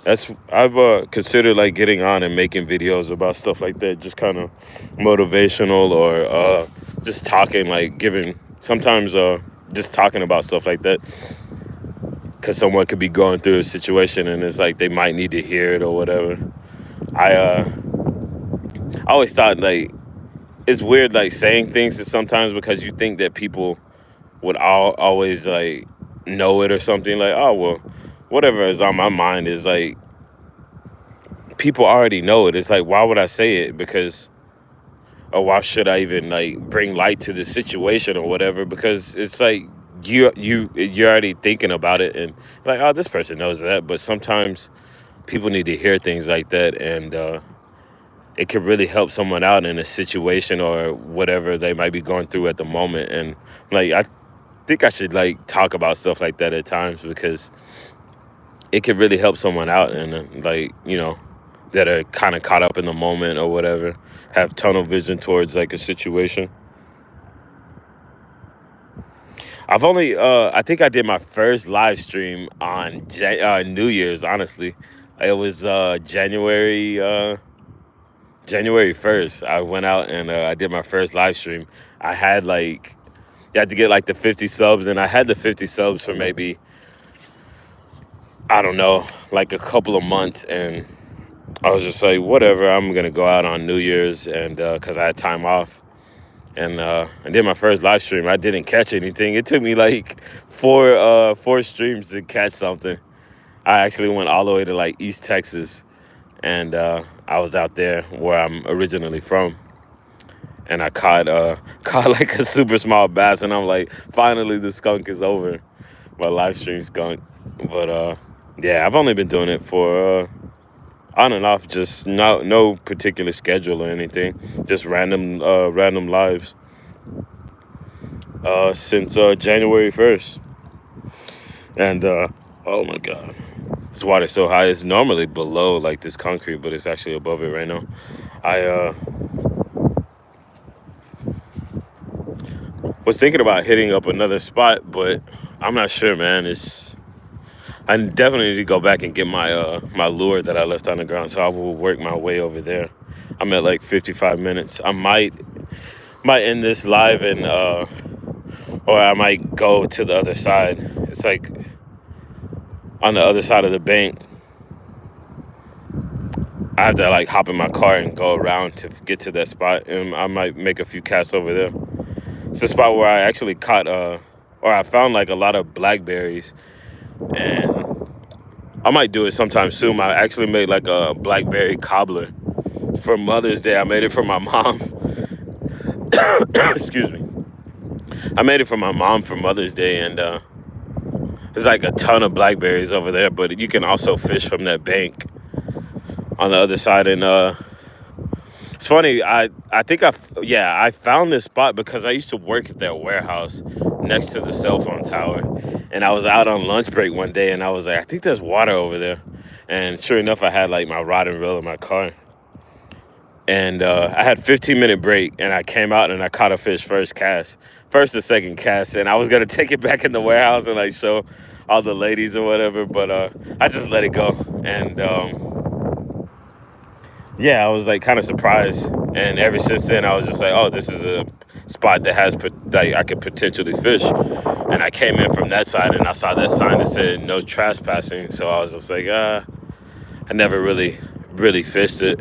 I've considered like getting on and making videos about stuff like that, just kind of motivational, or just talking, like giving sometimes just talking about stuff like that, because someone could be going through a situation and it's like they might need to hear it or whatever. I always thought like it's weird like saying things sometimes, because you think that people would always like know it or something, like, oh well, whatever is on my mind is like people already know it. It's like, why would I say it? Because, or why should I even like bring light to the situation or whatever? Because it's like you're already thinking about it, and like, oh, this person knows that. But sometimes people need to hear things like that, and it could really help someone out in a situation or whatever they might be going through at the moment. And like, I think I should like talk about stuff like that at times, because it could really help someone out, and like, that are kind of caught up in the moment or whatever, have tunnel vision towards like a situation. I've only I think I did my first live stream on New Year's, honestly. It was January 1st. I went out and I did my first live stream. I had like, you had to get like the 50 subs, and I had the 50 subs for maybe, I don't know, like a couple of months. And I was just like, whatever, I'm going to go out on New Year's, and because I had time off. And I did my first live stream. I didn't catch anything. It took me like four streams to catch something. I actually went all the way to like East Texas, and I was out there where I'm originally from, and I caught like a super small bass, and I'm like, finally the skunk is over, my live stream skunk. But yeah, I've only been doing it for on and off, just no particular schedule or anything, just random lives since January 1st. And oh my god, this water's so high. It's normally below like this concrete, but it's actually above it right now. I was thinking about hitting up another spot, but I'm not sure, man. I definitely need to go back and get my my lure that I left on the ground, so I will work my way over there. I'm at like 55 minutes. I might end this live, and or I might go to the other side. It's like on the other side of the bank. I have to like hop in my car and go around to get to that spot, and I might make a few casts over there. It's a spot where I actually caught or I found like a lot of blackberries, and I might do it sometime soon. I actually made like a blackberry cobbler for Mother's Day. I made it for my mom. Excuse me. I made it for my mom for Mother's Day, and there's like a ton of blackberries over there, but you can also fish from that bank on the other side. And it's funny, I think I found this spot because I used to work at that warehouse next to the cell phone tower, and I was out on lunch break one day, and I was like, I think there's water over there. And sure enough, I had like my rod and reel in my car. And I had 15-minute break, and I came out and I caught a fish first or second cast, and I was gonna take it back in the warehouse and like show all the ladies or whatever, but I just let it go. And yeah, I was like kind of surprised, and ever since then I was just like, oh, this is a spot that has like I could potentially fish. And I came in from that side and I saw that sign that said no trespassing, so I was just like, I never really fished it.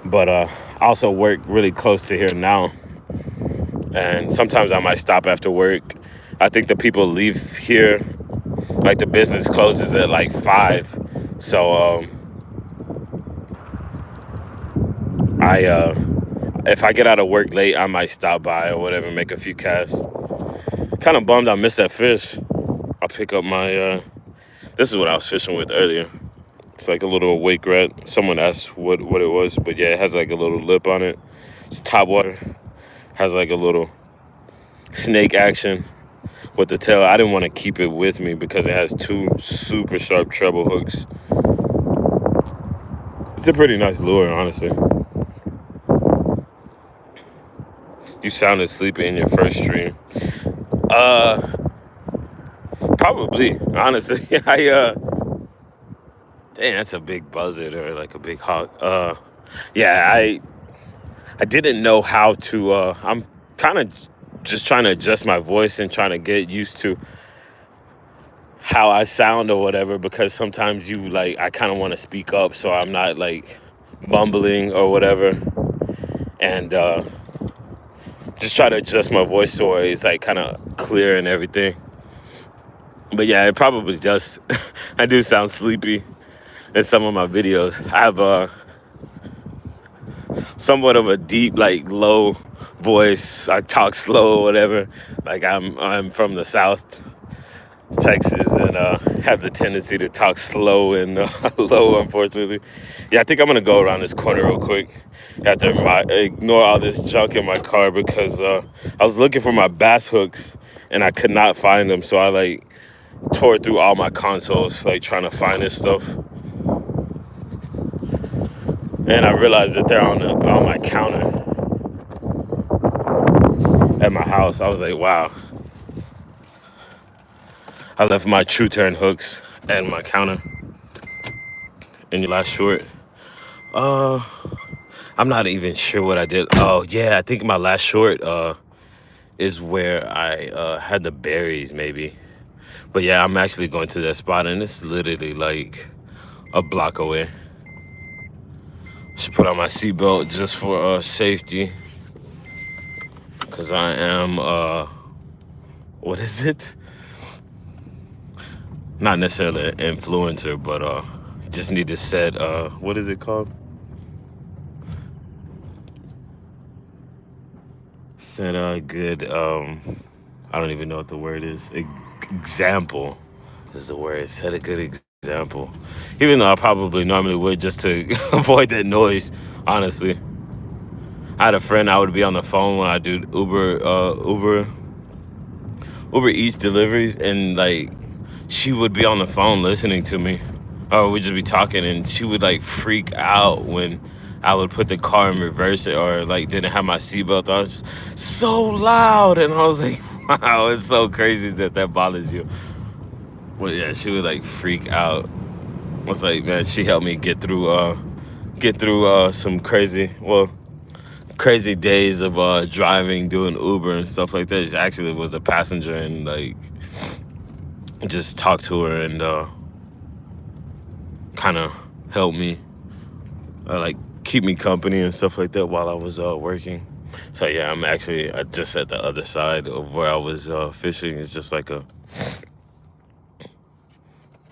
But I also work really close to here now, and sometimes I might stop after work. I think the people leave here, like the business closes at like 5, so I if I get out of work late, I might stop by or whatever, make a few casts. Kind of bummed I missed that fish. I'll pick up my this is what I was fishing with earlier. It's like a little wake rat. Someone asked what it was, but yeah, it has like a little lip on it. It's top water. Has like a little snake action with the tail. I didn't want to keep it with me because it has 2 super sharp treble hooks. It's a pretty nice lure, honestly. You sounded sleepy in your first stream. Probably, honestly. Dang, that's a big buzzard or like a big hawk. Yeah, I didn't know how to. I'm kind of just trying to adjust my voice and trying to get used to how I sound or whatever, because sometimes I kind of want to speak up so I'm not like mumbling or whatever, and just try to adjust my voice so it's like kind of clear and everything. But yeah, it probably does. I do sound sleepy in some of my videos. I have somewhat of a deep, like low voice. I talk slow or whatever. Like I'm from the South, Texas, and have the tendency to talk slow and low, unfortunately. Yeah, I think I'm gonna go around this corner real quick. I have to ignore all this junk in my car because I was looking for my bass hooks and I could not find them. So I like tore through all my consoles, like trying to find this stuff. And I realized that they're on my counter at my house. I was like, wow. I left my True Turn hooks at my counter in your last short. I'm not even sure what I did. Oh yeah, I think my last short is where I had the berries maybe. But yeah, I'm actually going to that spot and it's literally like a block away. Should put on my seatbelt just for safety, because I am what is it? Not necessarily an influencer, but just need to set what is it called? Set a good I don't even know what the word is. Example is the word. Set a good example. Even though I probably normally would, just to avoid that noise, honestly. I had a friend, I would be on the phone when I do Uber Eats deliveries, and like she would be on the phone listening to me, or we'd just be talking, and she would like freak out when I would put the car in reverse or like didn't have my seatbelt on. It's so loud, and I was like, wow, it's so crazy that bothers you. Well, yeah, she would like freak out. I was like, man, she helped me get through some crazy days of driving, doing Uber and stuff like that. She actually was a passenger and like just talked to her and kind of helped me, like keep me company and stuff like that while I was working. So yeah, I'm actually just at the other side of where I was fishing. It's just like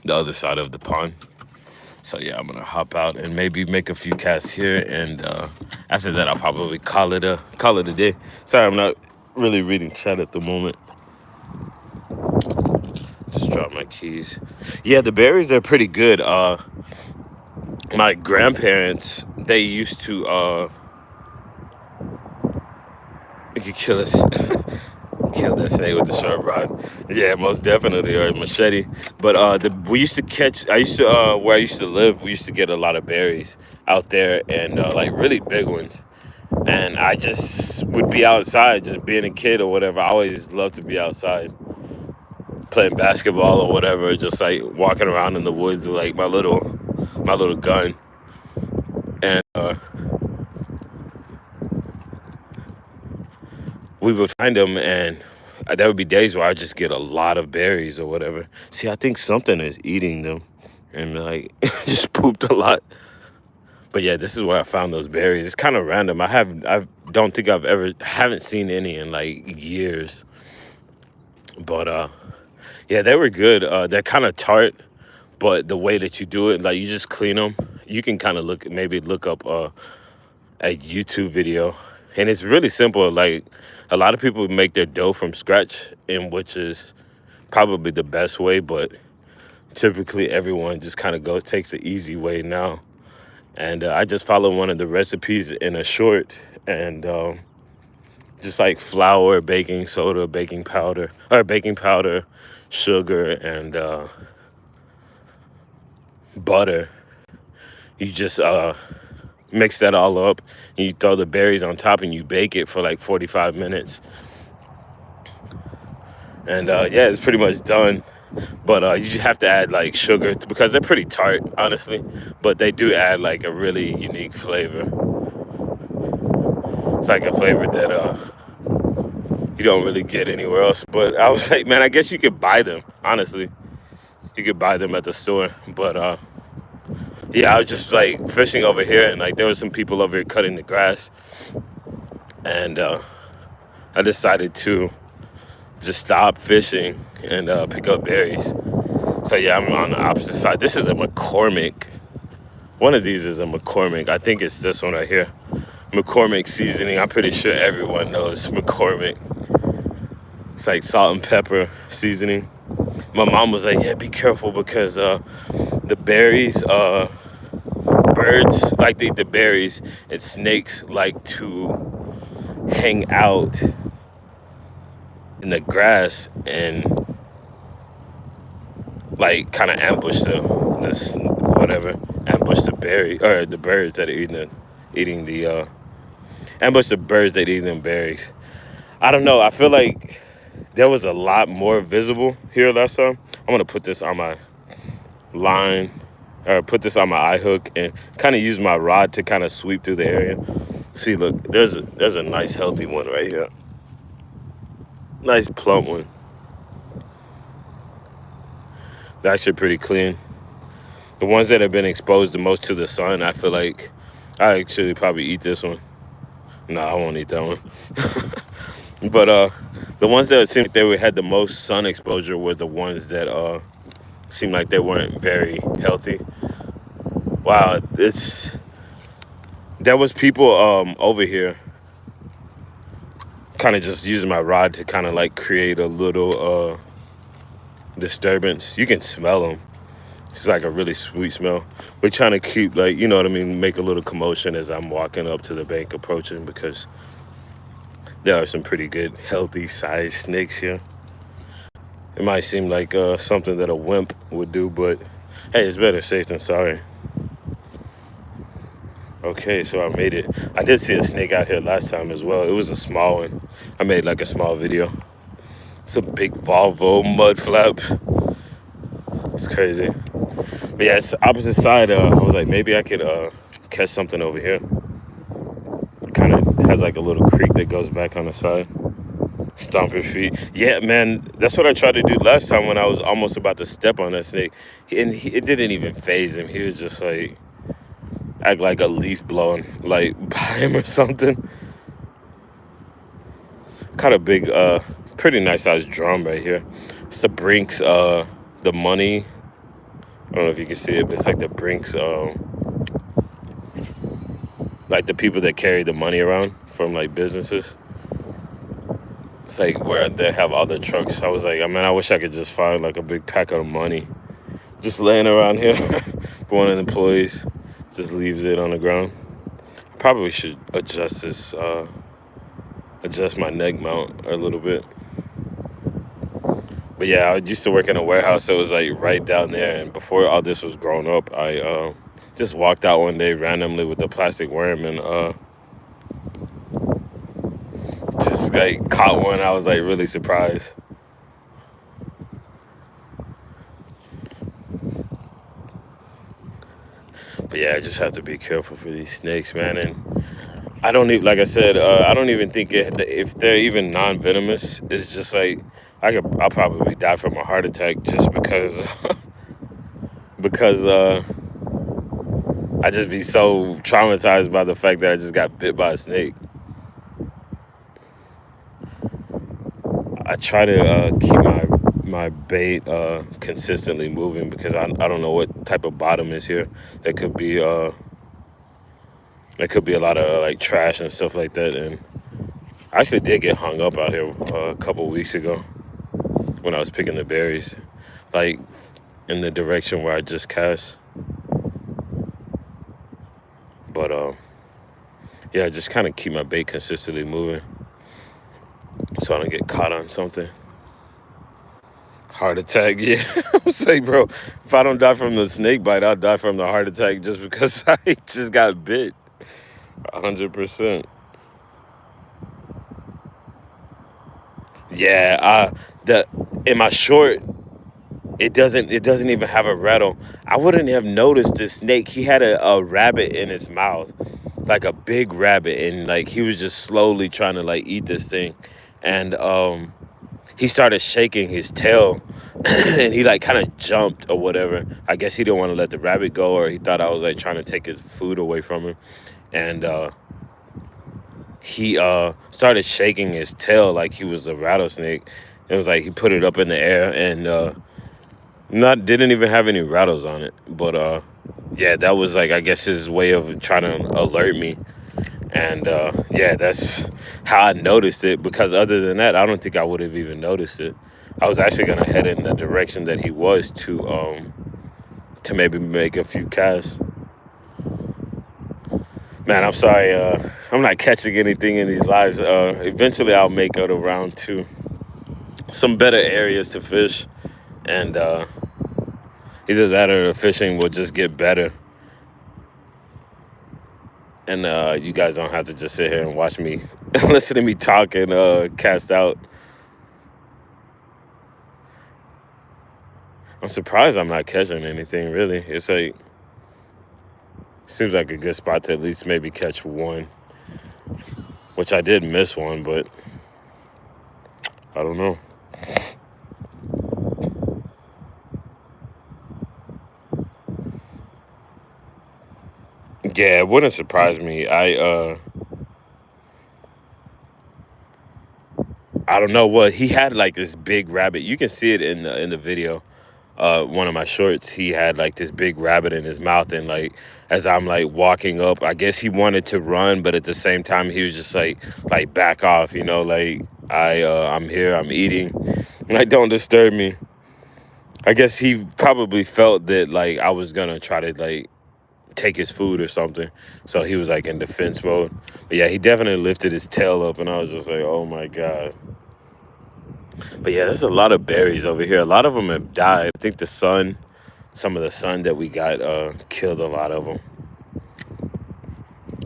the other side of the pond. So yeah, I'm gonna hop out and maybe make a few casts here, and after that I'll probably call it a day. Sorry, I'm not really reading chat at the moment. Just dropped my keys. Yeah, the berries are pretty good. My grandparents, they used to you could kill us. Kill that snake with the sharp rod. Yeah, most definitely, or a machete. But we used to catch. I used to where I used to live. We used to get a lot of berries out there, and like really big ones. And I just would be outside, just being a kid or whatever. I always loved to be outside, playing basketball or whatever. Just like walking around in the woods with like my little gun, and we would find them, and there would be days where I just get a lot of berries or whatever. See, I think something is eating them, and like just pooped a lot. But yeah, this is where I found those berries. It's kind of random. I don't think haven't seen any in like years. But yeah, they were good. They're kind of tart, but the way that you do it, like you just clean them. You can kind of look up a YouTube video, and it's really simple. Like a lot of people make their dough from scratch, and which is probably the best way, but typically everyone just kind of takes the easy way now. And I just followed one of the recipes in a short, and just like flour, baking soda, baking powder, sugar, and butter. You just mix that all up, and you throw the berries on top, and you bake it for like 45 minutes. And yeah, it's pretty much done. But you just have to add like sugar because they're pretty tart, honestly. But they do add like a really unique flavor. It's like a flavor that you don't really get anywhere else. But I was like, man, I guess you could buy them. Honestly, you could buy them at the store. But yeah, I was just like fishing over here, and like there were some people over here cutting the grass, and I decided to just stop fishing and pick up berries. So yeah, I'm on the opposite side. This is a McCormick. One of these is a McCormick. I think it's this one right here. McCormick seasoning. I'm pretty sure everyone knows McCormick. It's like salt and pepper seasoning. My mom was like, yeah, be careful because the berries, birds like to eat the berries, and snakes like to hang out in the grass and like kind of ambush ambush the berry or the birds that are ambush the birds that eat them berries. I don't know. I feel like there was a lot more visible here last time. I'm gonna put this on my line, or put this on my eye hook, and kind of use my rod to kind of sweep through the area. See, look, there's a nice healthy one right here. Nice plump one. That's actually pretty clean. The ones that have been exposed the most to the sun, I feel like I actually probably eat this one. No, I won't eat that one. But the ones that seemed like had the most sun exposure were the ones that seemed like they weren't very healthy. Wow, there was people over here kind of just using my rod to kind of like create a little disturbance. You can smell them. It's like a really sweet smell. We're trying to keep, like, you know what I mean, make a little commotion as I'm walking up to the bank approaching, because there are some pretty good healthy sized snakes here. It might seem like something that a wimp would do, but hey, it's better safe than sorry. Okay, so I made it. I did see a snake out here last time as well. It was a small one. I made like a small video. It's a big Volvo mud flap. It's crazy. But yeah, it's the opposite side. I was like, maybe I could catch something over here. It kind of has like a little creek that goes back on the side. Stomp your feet. Yeah, man, that's what I tried to do last time when I was almost about to step on that snake. It didn't even faze him. He was just like, act like a leaf blowing like by him or something. Kind of big, pretty nice sized drum right here. It's the Brinks, the money. I don't know if you can see it, but it's like the Brinks, like the people that carry the money around from like businesses. It's like where they have all the trucks. I was like, man, I wish I could just find like a big pack of money just laying around here. But one of the employees just leaves it on the ground. I probably should adjust my neck mount a little bit. But yeah, I used to work in a warehouse that was like right down there. And before all this was grown up, I just walked out one day randomly with a plastic worm and just like caught one. I was like really surprised. But yeah, I just have to be careful for these snakes, man. And I don't even, like I said, I don't even think if they're even non-venomous, it's just like I'll probably die from a heart attack just because because I just be so traumatized by the fact that I just got bit by a snake. I try to keep my bait consistently moving because I don't know what type of bottom is here. There could be a lot of like trash and stuff like that. And I actually did get hung up out here a couple weeks ago when I was picking the berries, like in the direction where I just cast. But yeah, just kind of keep my bait consistently moving so I don't get caught on something. Heart attack, yeah. I'm saying, bro, if I don't die from the snake bite, I'll die from the heart attack just because I just got bit. 100%. Yeah, the in my short, it doesn't even have a rattle. I wouldn't have noticed this snake. He had a rabbit in his mouth, like a big rabbit, and like he was just slowly trying to like eat this thing, and he started shaking his tail and he like kind of jumped or whatever. I guess he didn't want to let the rabbit go, or he thought I was like trying to take his food away from him. And he started shaking his tail like he was a rattlesnake. It was like he put it up in the air and not didn't even have any rattles on it. But yeah, that was like I guess his way of trying to alert me. And yeah, that's how I noticed it, because other than that, I don't think I would have even noticed it. I was actually gonna head in the direction that he was to maybe make a few casts. Man, I'm sorry, I'm not catching anything in these lives. Eventually I'll make it around to some better areas to fish, and either that or the fishing will just get better. And you guys don't have to just sit here and watch me listen to me talk and cast out. I'm surprised I'm not catching anything, really. It's like, seems like a good spot to at least maybe catch one, which I did miss one, but I don't know. Yeah, it wouldn't surprise me. I don't know what he had, like this big rabbit. You can see it in the video. One of my shorts, he had like this big rabbit in his mouth, and like as I'm like walking up, I guess he wanted to run, but at the same time he was just like back off, like I'm here, I'm eating, like don't disturb me. I guess he probably felt that like I was gonna try to like take his food or something, so he was like in defense mode. But yeah, he definitely lifted his tail up, and I was just like, oh my god. But yeah, there's a lot of berries over here. A lot of them have died. I think some of the sun that we got killed a lot of them.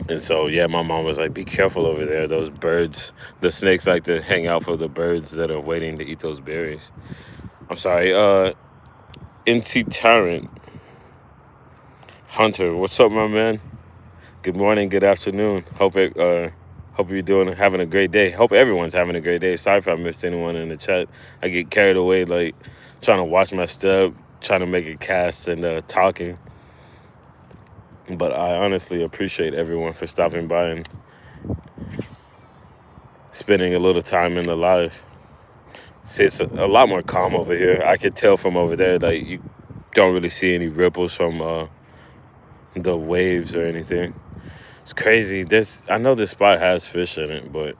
And so yeah, my mom was like, be careful over there. Those birds, the snakes like to hang out for the birds that are waiting to eat those berries. I'm sorry, NT Tarrant Hunter, what's up, my man? Good morning, good afternoon. Hope you're having a great day. Hope everyone's having a great day. Sorry if I missed anyone in the chat. I get carried away, like trying to watch my step, trying to make a cast, and talking. But I honestly appreciate everyone for stopping by and spending a little time in the live. See, it's a lot more calm over here. I could tell from over there, like you don't really see any ripples from the waves or anything. It's crazy. I know this spot has fish in it, but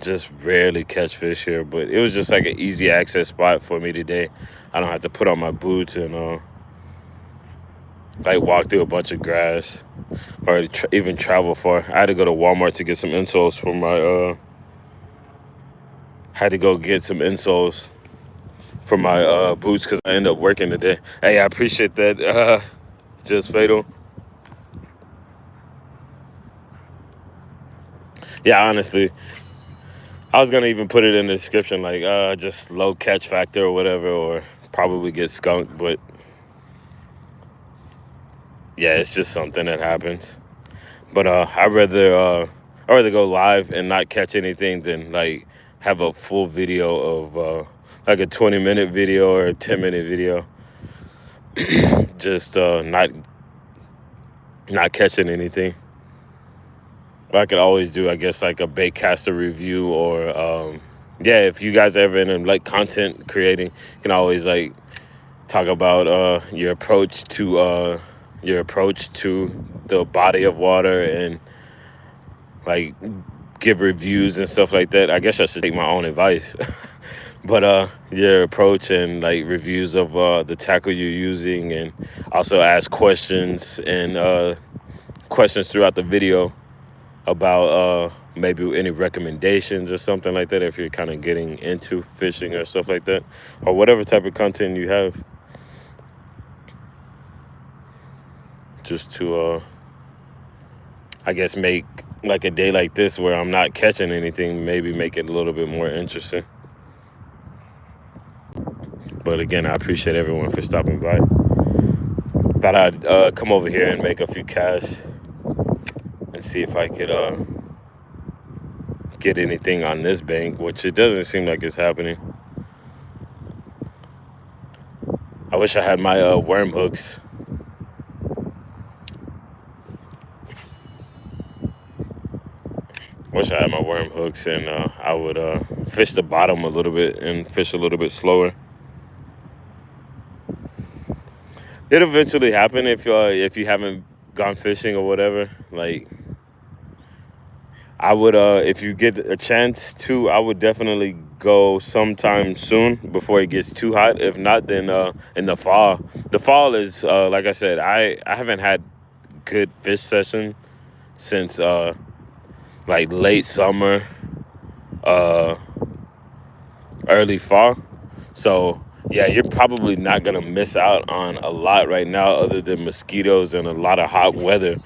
just rarely catch fish here. But it was just like an easy access spot for me today. I don't have to put on my boots and like walk through a bunch of grass or even travel far. I had to go to Walmart to get some insoles for my had to go get some insoles for my boots because I end up working today. Hey, I appreciate that. Just Fatal. Yeah, honestly, I was gonna even put it in the description, like just low catch factor or whatever, or probably get skunked. But yeah, it's just something that happens. But I'd rather go live and not catch anything than like have a full video of like a 20-minute video or a 10-minute video, just not catching anything. But I could always do, I guess, like a baitcaster review, or yeah, if you guys are ever in like content creating, you can always like talk about your approach to the body of water, and like give reviews and stuff like that. I guess I should take my own advice. But your approach and like reviews of the tackle you're using, and also ask questions and questions throughout the video about maybe any recommendations or something like that, if you're kind of getting into fishing or stuff like that, or whatever type of content you have, just to I guess make like a day like this where I'm not catching anything, maybe make it a little bit more interesting. But again, I appreciate everyone for stopping by. Thought I'd come over here and make a few casts and see if I could get anything on this bank, which it doesn't seem like it's happening. I wish I had my worm hooks. Wish I had my worm hooks, and I would fish the bottom a little bit and fish a little bit slower. It'll eventually happen if you haven't gone fishing or whatever. Like, I would if you get a chance to, I would definitely go sometime soon before it gets too hot. If not, then in the fall. The fall is like I said, I haven't had good fish session since like late summer, early fall. So yeah, you're probably not gonna miss out on a lot right now, other than mosquitoes and a lot of hot weather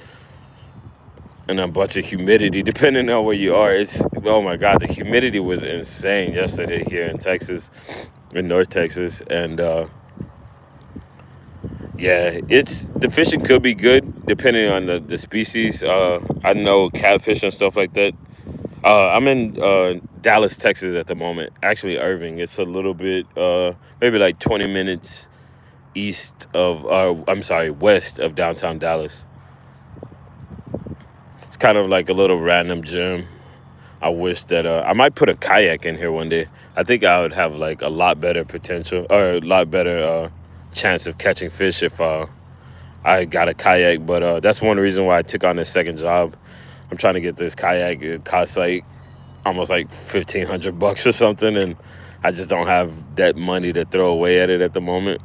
and a bunch of humidity, depending on where you are. It's, oh my God, the humidity was insane yesterday here in Texas, in North Texas, and yeah, the fishing could be good depending on the species. I know catfish and stuff like that. I'm in Dallas, Texas at the moment. Actually, Irving. It's a little bit, maybe like 20 minutes west of downtown Dallas. It's kind of like a little random gem. I wish that I might put a kayak in here one day. I think I would have like a lot better potential, or a lot better chance of catching fish if I got a kayak. But that's one reason why I took on this second job. I'm trying to get this kayak. It costs like almost like $1,500 or something, and I just don't have that money to throw away at it at the moment.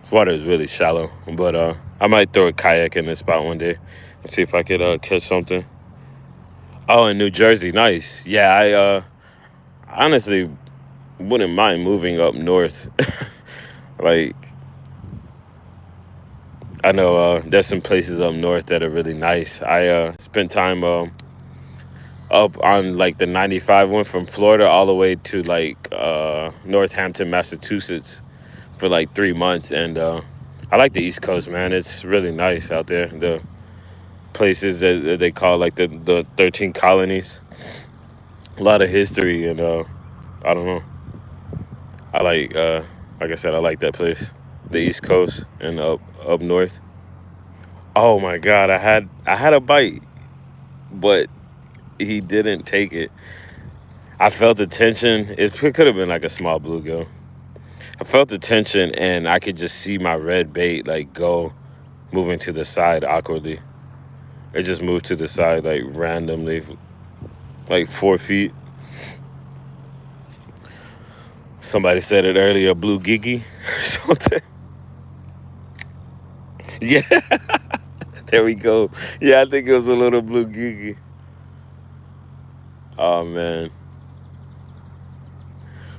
This water is really shallow, but I might throw a kayak in this spot one day and see if I could catch something. Oh, in New Jersey, nice. Yeah, I honestly wouldn't mind moving up north. Like, I know there's some places up north that are really nice. I spent time up on like the 95 one from Florida all the way to like Northampton, Massachusetts for like 3 months, and I like the East Coast, man. It's really nice out there. The places that they call like the 13 colonies. A lot of history, and I don't know. I like I said, I like that place, the East Coast and up north. Oh my God, I had a bite, but he didn't take it. I felt the tension. It could have been like a small bluegill. I felt the tension, and I could just see my red bait like go moving to the side awkwardly. It just moved to the side like randomly, like 4 feet. Somebody said it earlier, blue gigi or something. Yeah, there we go. Yeah, I think it was a little blue gigi. Oh man.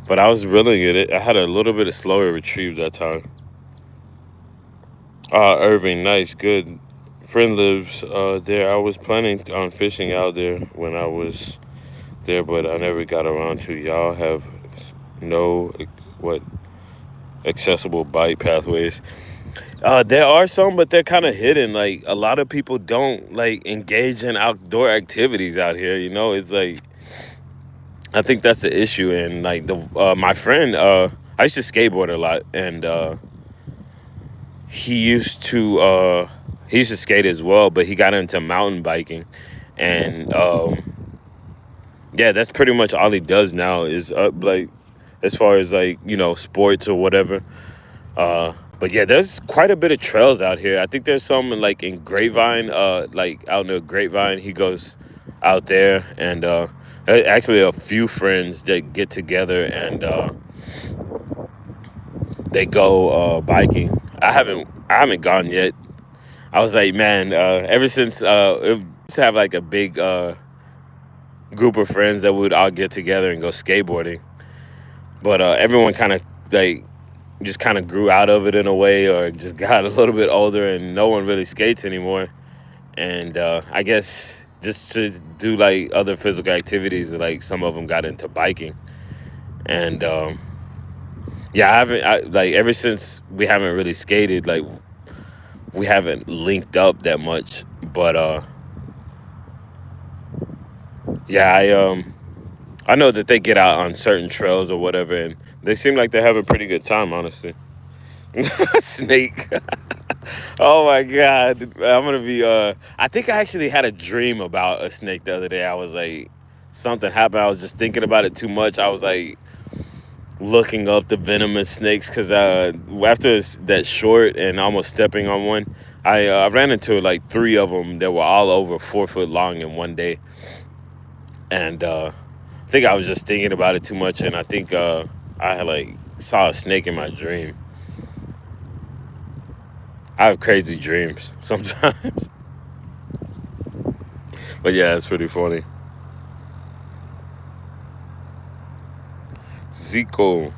But I was really good. I had a little bit of slower retrieve that time. Irving, nice, good. Friend lives there. I was planning on fishing out there when I was there, but I never got around to. Y'all have no what accessible bike pathways. There are some, but they're kind of hidden. Like a lot of people don't like engage in outdoor activities out here. It's like I think that's the issue. And like the my friend, I used to skateboard a lot, and he used to skate as well, but he got into mountain biking, and yeah, that's pretty much all he does now is like as far as like sports or whatever. But yeah, there's quite a bit of trails out here. I think there's some like in Grapevine, like out in the Grapevine. He goes out there, and actually a few friends that get together and they go biking. I haven't gone yet. I was like, man, ever since it used to have like a big group of friends that would all get together and go skateboarding, but everyone kind of like just kind of grew out of it in a way, or just got a little bit older, and no one really skates anymore. And I guess just to do like other physical activities, like some of them got into biking. And yeah, like ever since we haven't really skated, like we haven't linked up that much. But yeah, I know that they get out on certain trails or whatever, and they seem like they have a pretty good time, honestly. Snake. Oh my god. I'm gonna be I think I actually had a dream about a snake the other day. I was like, something happened. I was just thinking about it too much. I was like looking up the venomous snakes, because after that short and almost stepping on one, I ran into like 3 of them that were all over 4 foot long in one day. And I think I was just thinking about it too much, and I think I like saw a snake in my dream. I have crazy dreams sometimes. But yeah, it's pretty funny. Zico,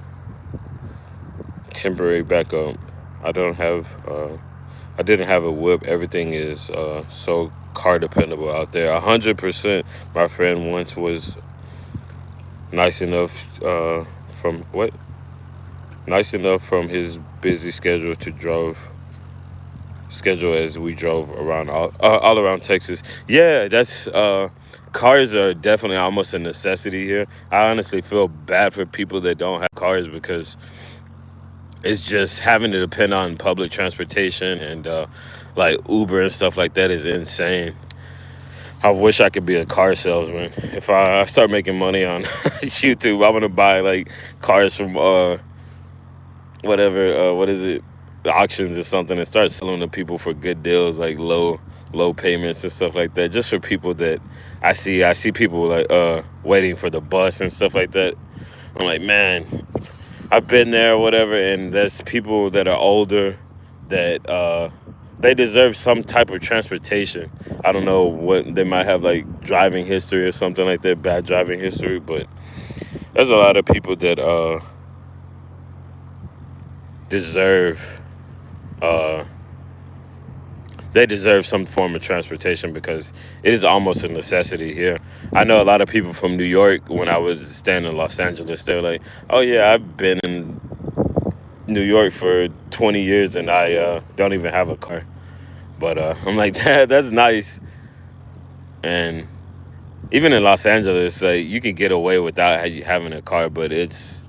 temporary backup. I don't have I didn't have a whip. Everything is so car dependable out there. 100%. My friend once was nice enough from what? Nice enough from his busy schedule as we drove around all around Texas. Yeah, that's cars are definitely almost a necessity here. I honestly feel bad for people that don't have cars, because it's just having to depend on public transportation and like Uber and stuff like that is insane. I wish I could be a car salesman. If I start making money on YouTube, I'm gonna buy like cars from whatever, what is it, the auctions or something, and start selling to people for good deals, like low payments and stuff like that, just for people that I see people like waiting for the bus and stuff like that. I'm like, man, I've been there or whatever, and there's people that are older that they deserve some type of transportation. I don't know what they might have, like driving history or something like that, bad driving history, but there's a lot of people that deserve uh, they deserve some form of transportation, because it is almost a necessity here. I know a lot of people from New York. When I was staying in Los Angeles, they're like, "Oh yeah, I've been in New York for 20 years and I don't even have a car." But I'm like, that's nice. And even in Los Angeles, like you can get away without having a car, but it's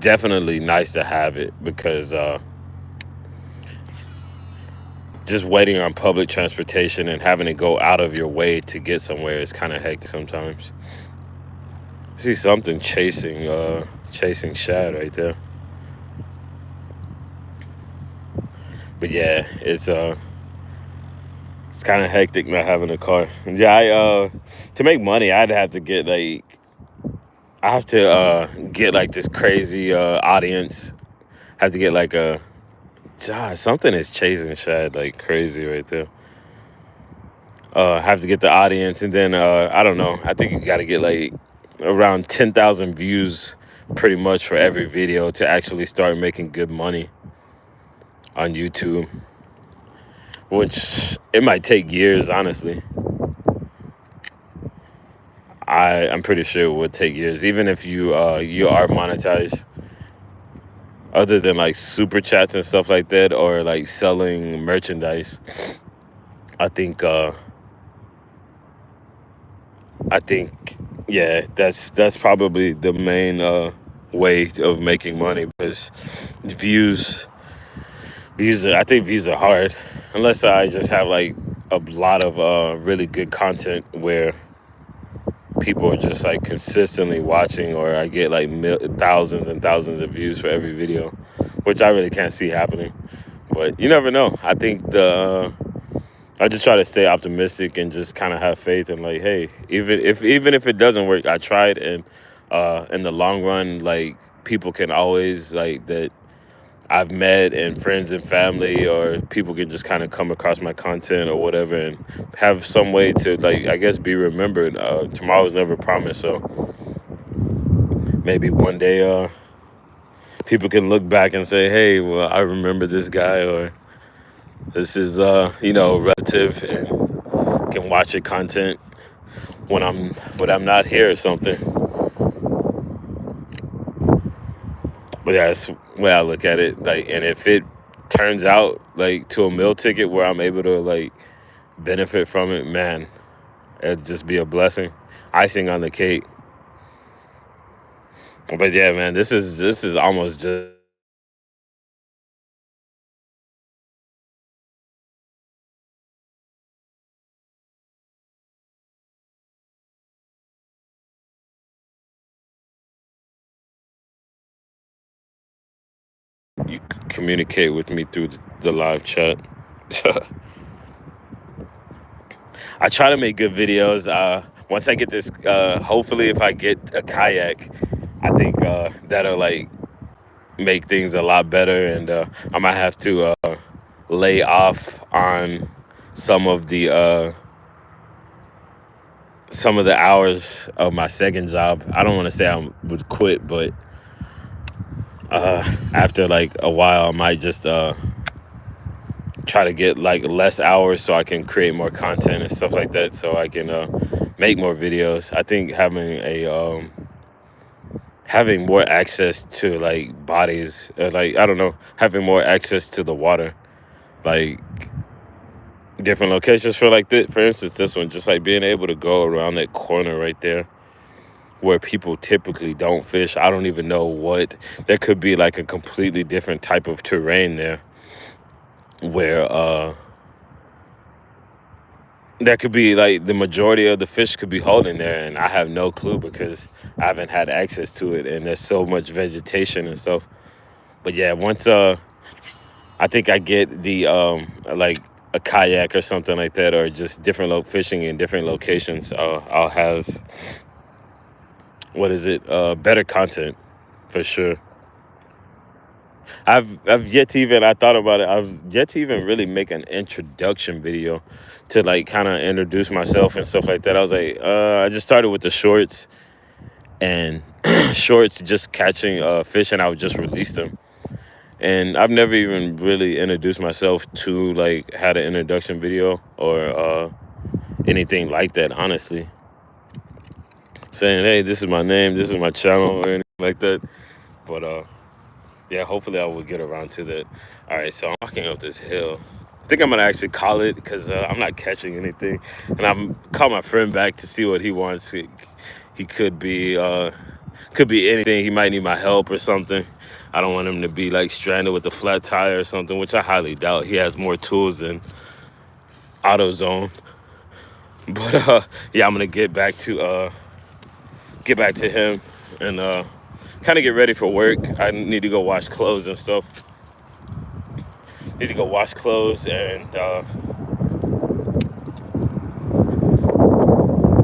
definitely nice to have it, because just waiting on public transportation and having to go out of your way to get somewhere is kind of hectic sometimes. I see something chasing Shad right there. But yeah, it's kind of hectic not having a car. Yeah, to make money, I'd have to get like I have to get like this crazy audience. Have to get like something is chasing Shad like crazy right there. Have to get the audience, and then I don't know. I think you got to get like around 10,000 views pretty much for every video to actually start making good money on YouTube, which it might take years, honestly. I'm pretty sure it would take years, even if you are monetized, other than like super chats and stuff like that, or like selling merchandise. I think I think yeah, that's probably the main way of making money, because views I think views are hard, unless I just have like a lot of really good content where people are just like consistently watching, or I get like thousands and thousands of views for every video, which I really can't see happening. But you never know. I think I just try to stay optimistic and just kind of have faith and like, hey, even if it doesn't work, I tried, and in the long run, like, people can always, like, that I've met, and friends and family, or people can just kind of come across my content or whatever and have some way to, like, I guess, be remembered. Tomorrow's never promised, so maybe one day people can look back and say, hey, well, I remember this guy, or this is relative, and can watch your content when I'm not here or something. But yeah, that's the way I look at it. Like, and if it turns out like to a meal ticket where I'm able to like benefit from it, man, it'd just be a blessing, icing on the cake. But yeah, man, this is almost just you communicate with me through the live chat. I try to make good videos. Once I get this, hopefully, if I get a kayak, I think that'll like make things a lot better, and I might have to lay off on some of the uh, some of the hours of my second job. I don't want to say I would quit, but after like a while, I might just try to get like less hours so I can create more content and stuff like that, so I can make more videos. I think having more access to like bodies, like, I don't know, having more access to the water, like different locations for like this, for instance, this one, just like being able to go around that corner right there where people typically don't fish. I don't even know what, there could be like a completely different type of terrain there where that could be like the majority of the fish could be holding there, and I have no clue because I haven't had access to it, and there's so much vegetation and stuff. But yeah, once I think I get the like a kayak or something like that, or just different fishing in different locations, I'll have, what is it, better content for sure. I've yet to even, I thought about it, I've yet to even really make an introduction video to like kind of introduce myself and stuff like that. I was like, I just started with the shorts, and shorts, just catching fish, and I would just release them. And I've never even really introduced myself to like had an introduction video or anything like that, honestly. Saying, hey, this is my name, this is my channel, or anything like that. But yeah, hopefully I will get around to that. All right, so I'm walking up this hill. I think I'm gonna actually call it, because I'm not catching anything, and I'm call my friend back to see what he wants. He could be anything. He might need my help or something. I don't want him to be like stranded with a flat tire or something, which I highly doubt. He has more tools than AutoZone. But yeah, I'm gonna get back to him, and kind of get ready for work. I need to go wash clothes and stuff. Need to go wash clothes, and I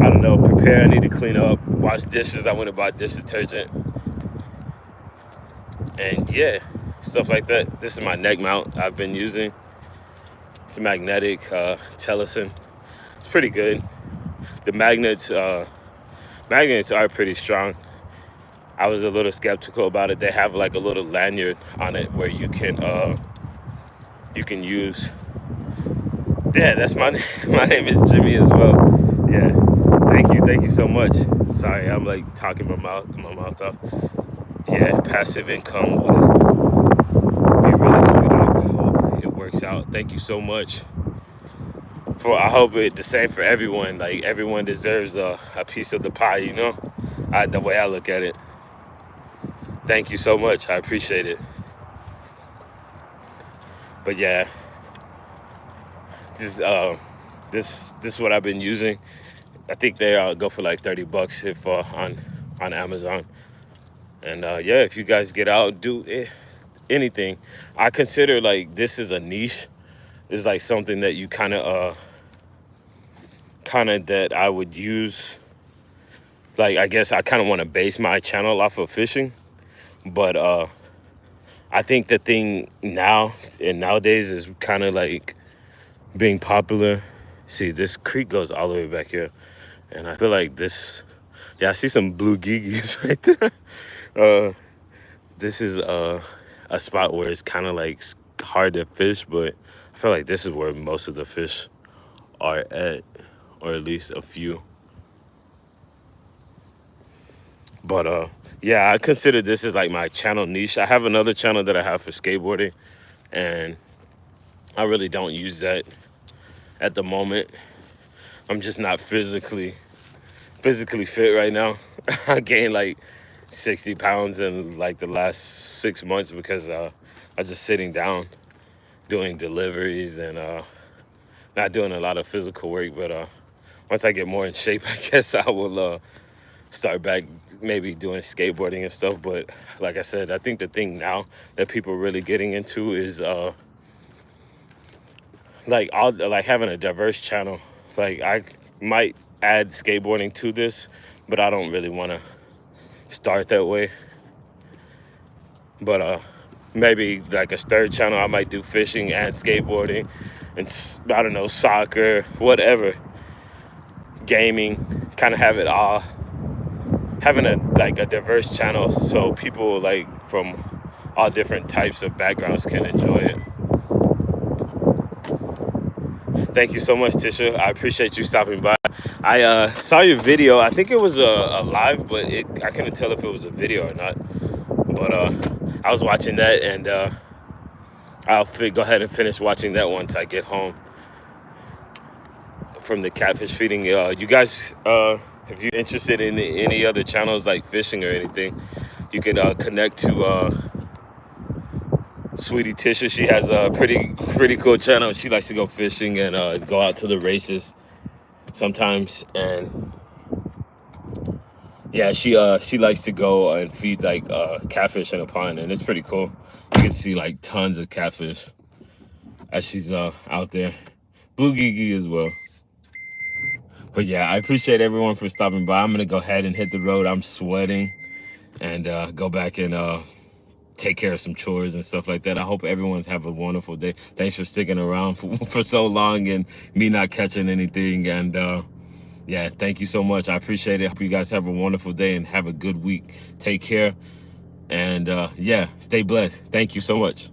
don't know, prepare. I need to clean up, wash dishes. I went and bought dish detergent, and yeah, stuff like that. This is my neck mount I've been using. It's magnetic, Tellison. It's pretty good. The magnets are pretty strong. I was a little skeptical about it. They have like a little lanyard on it where you can use. Yeah, that's my my name is Jimmy as well. Yeah, thank you so much. Sorry, I'm like talking my mouth off. Yeah, passive income would be really sweet. I hope it works out. Thank you so much. I hope it the same for everyone. Like everyone deserves a piece of the pie, you know. The way I look at it. Thank you so much. I appreciate it. But yeah, this is what I've been using. I think they go for like $30 if on Amazon. And yeah, if you guys get out, do anything. I consider like this is a niche. It's like something that you kind of that I would use. Like I guess I kind of want to base my channel off of fishing, but I think the thing nowadays is kind of like being popular. See, this creek goes all the way back here, and I feel like this. Yeah, I see some blue gigis right there. This is a spot where it's kind of like hard to fish, but I feel like this is where most of the fish are at, or at least a few. But yeah, I consider this as like my channel niche. I have another channel that I have for skateboarding, and I really don't use that at the moment. I'm just not physically fit right now. I gained like 60 pounds in like the last 6 months because I was just sitting down doing deliveries and not doing a lot of physical work. But once I get more in shape, I guess I will start back maybe doing skateboarding and stuff. But like I said, I think the thing now that people are really getting into is like having a diverse channel. Like I might add skateboarding to this, but I don't really want to start that way. But maybe like a third channel, I might do fishing and skateboarding and I don't know, soccer, whatever, gaming, kind of have it all, having a diverse channel so people like from all different types of backgrounds can enjoy it. Thank you so much, Tisha. I appreciate you stopping by. I saw your video. I think it was a live, but I couldn't tell if it was a video or not. But I was watching that, and I'll go ahead and finish watching that once I get home from the catfish feeding. You guys, if you're interested in any other channels like fishing or anything, you can connect to Sweetie Tisha. She has a pretty cool channel. She likes to go fishing and go out to the races sometimes. And yeah, she likes to go and feed like catfish in a pond, and it's pretty cool. You can see like tons of catfish as she's out there. Blue Gigi as well. But yeah, I appreciate everyone for stopping by. I'm gonna go ahead and hit the road. I'm sweating, and go back and take care of some chores and stuff like that. I hope everyone's have a wonderful day. Thanks for sticking around for so long and me not catching anything. And yeah, thank you so much. I appreciate it. Hope you guys have a wonderful day and have a good week. Take care. And yeah, stay blessed. Thank you so much.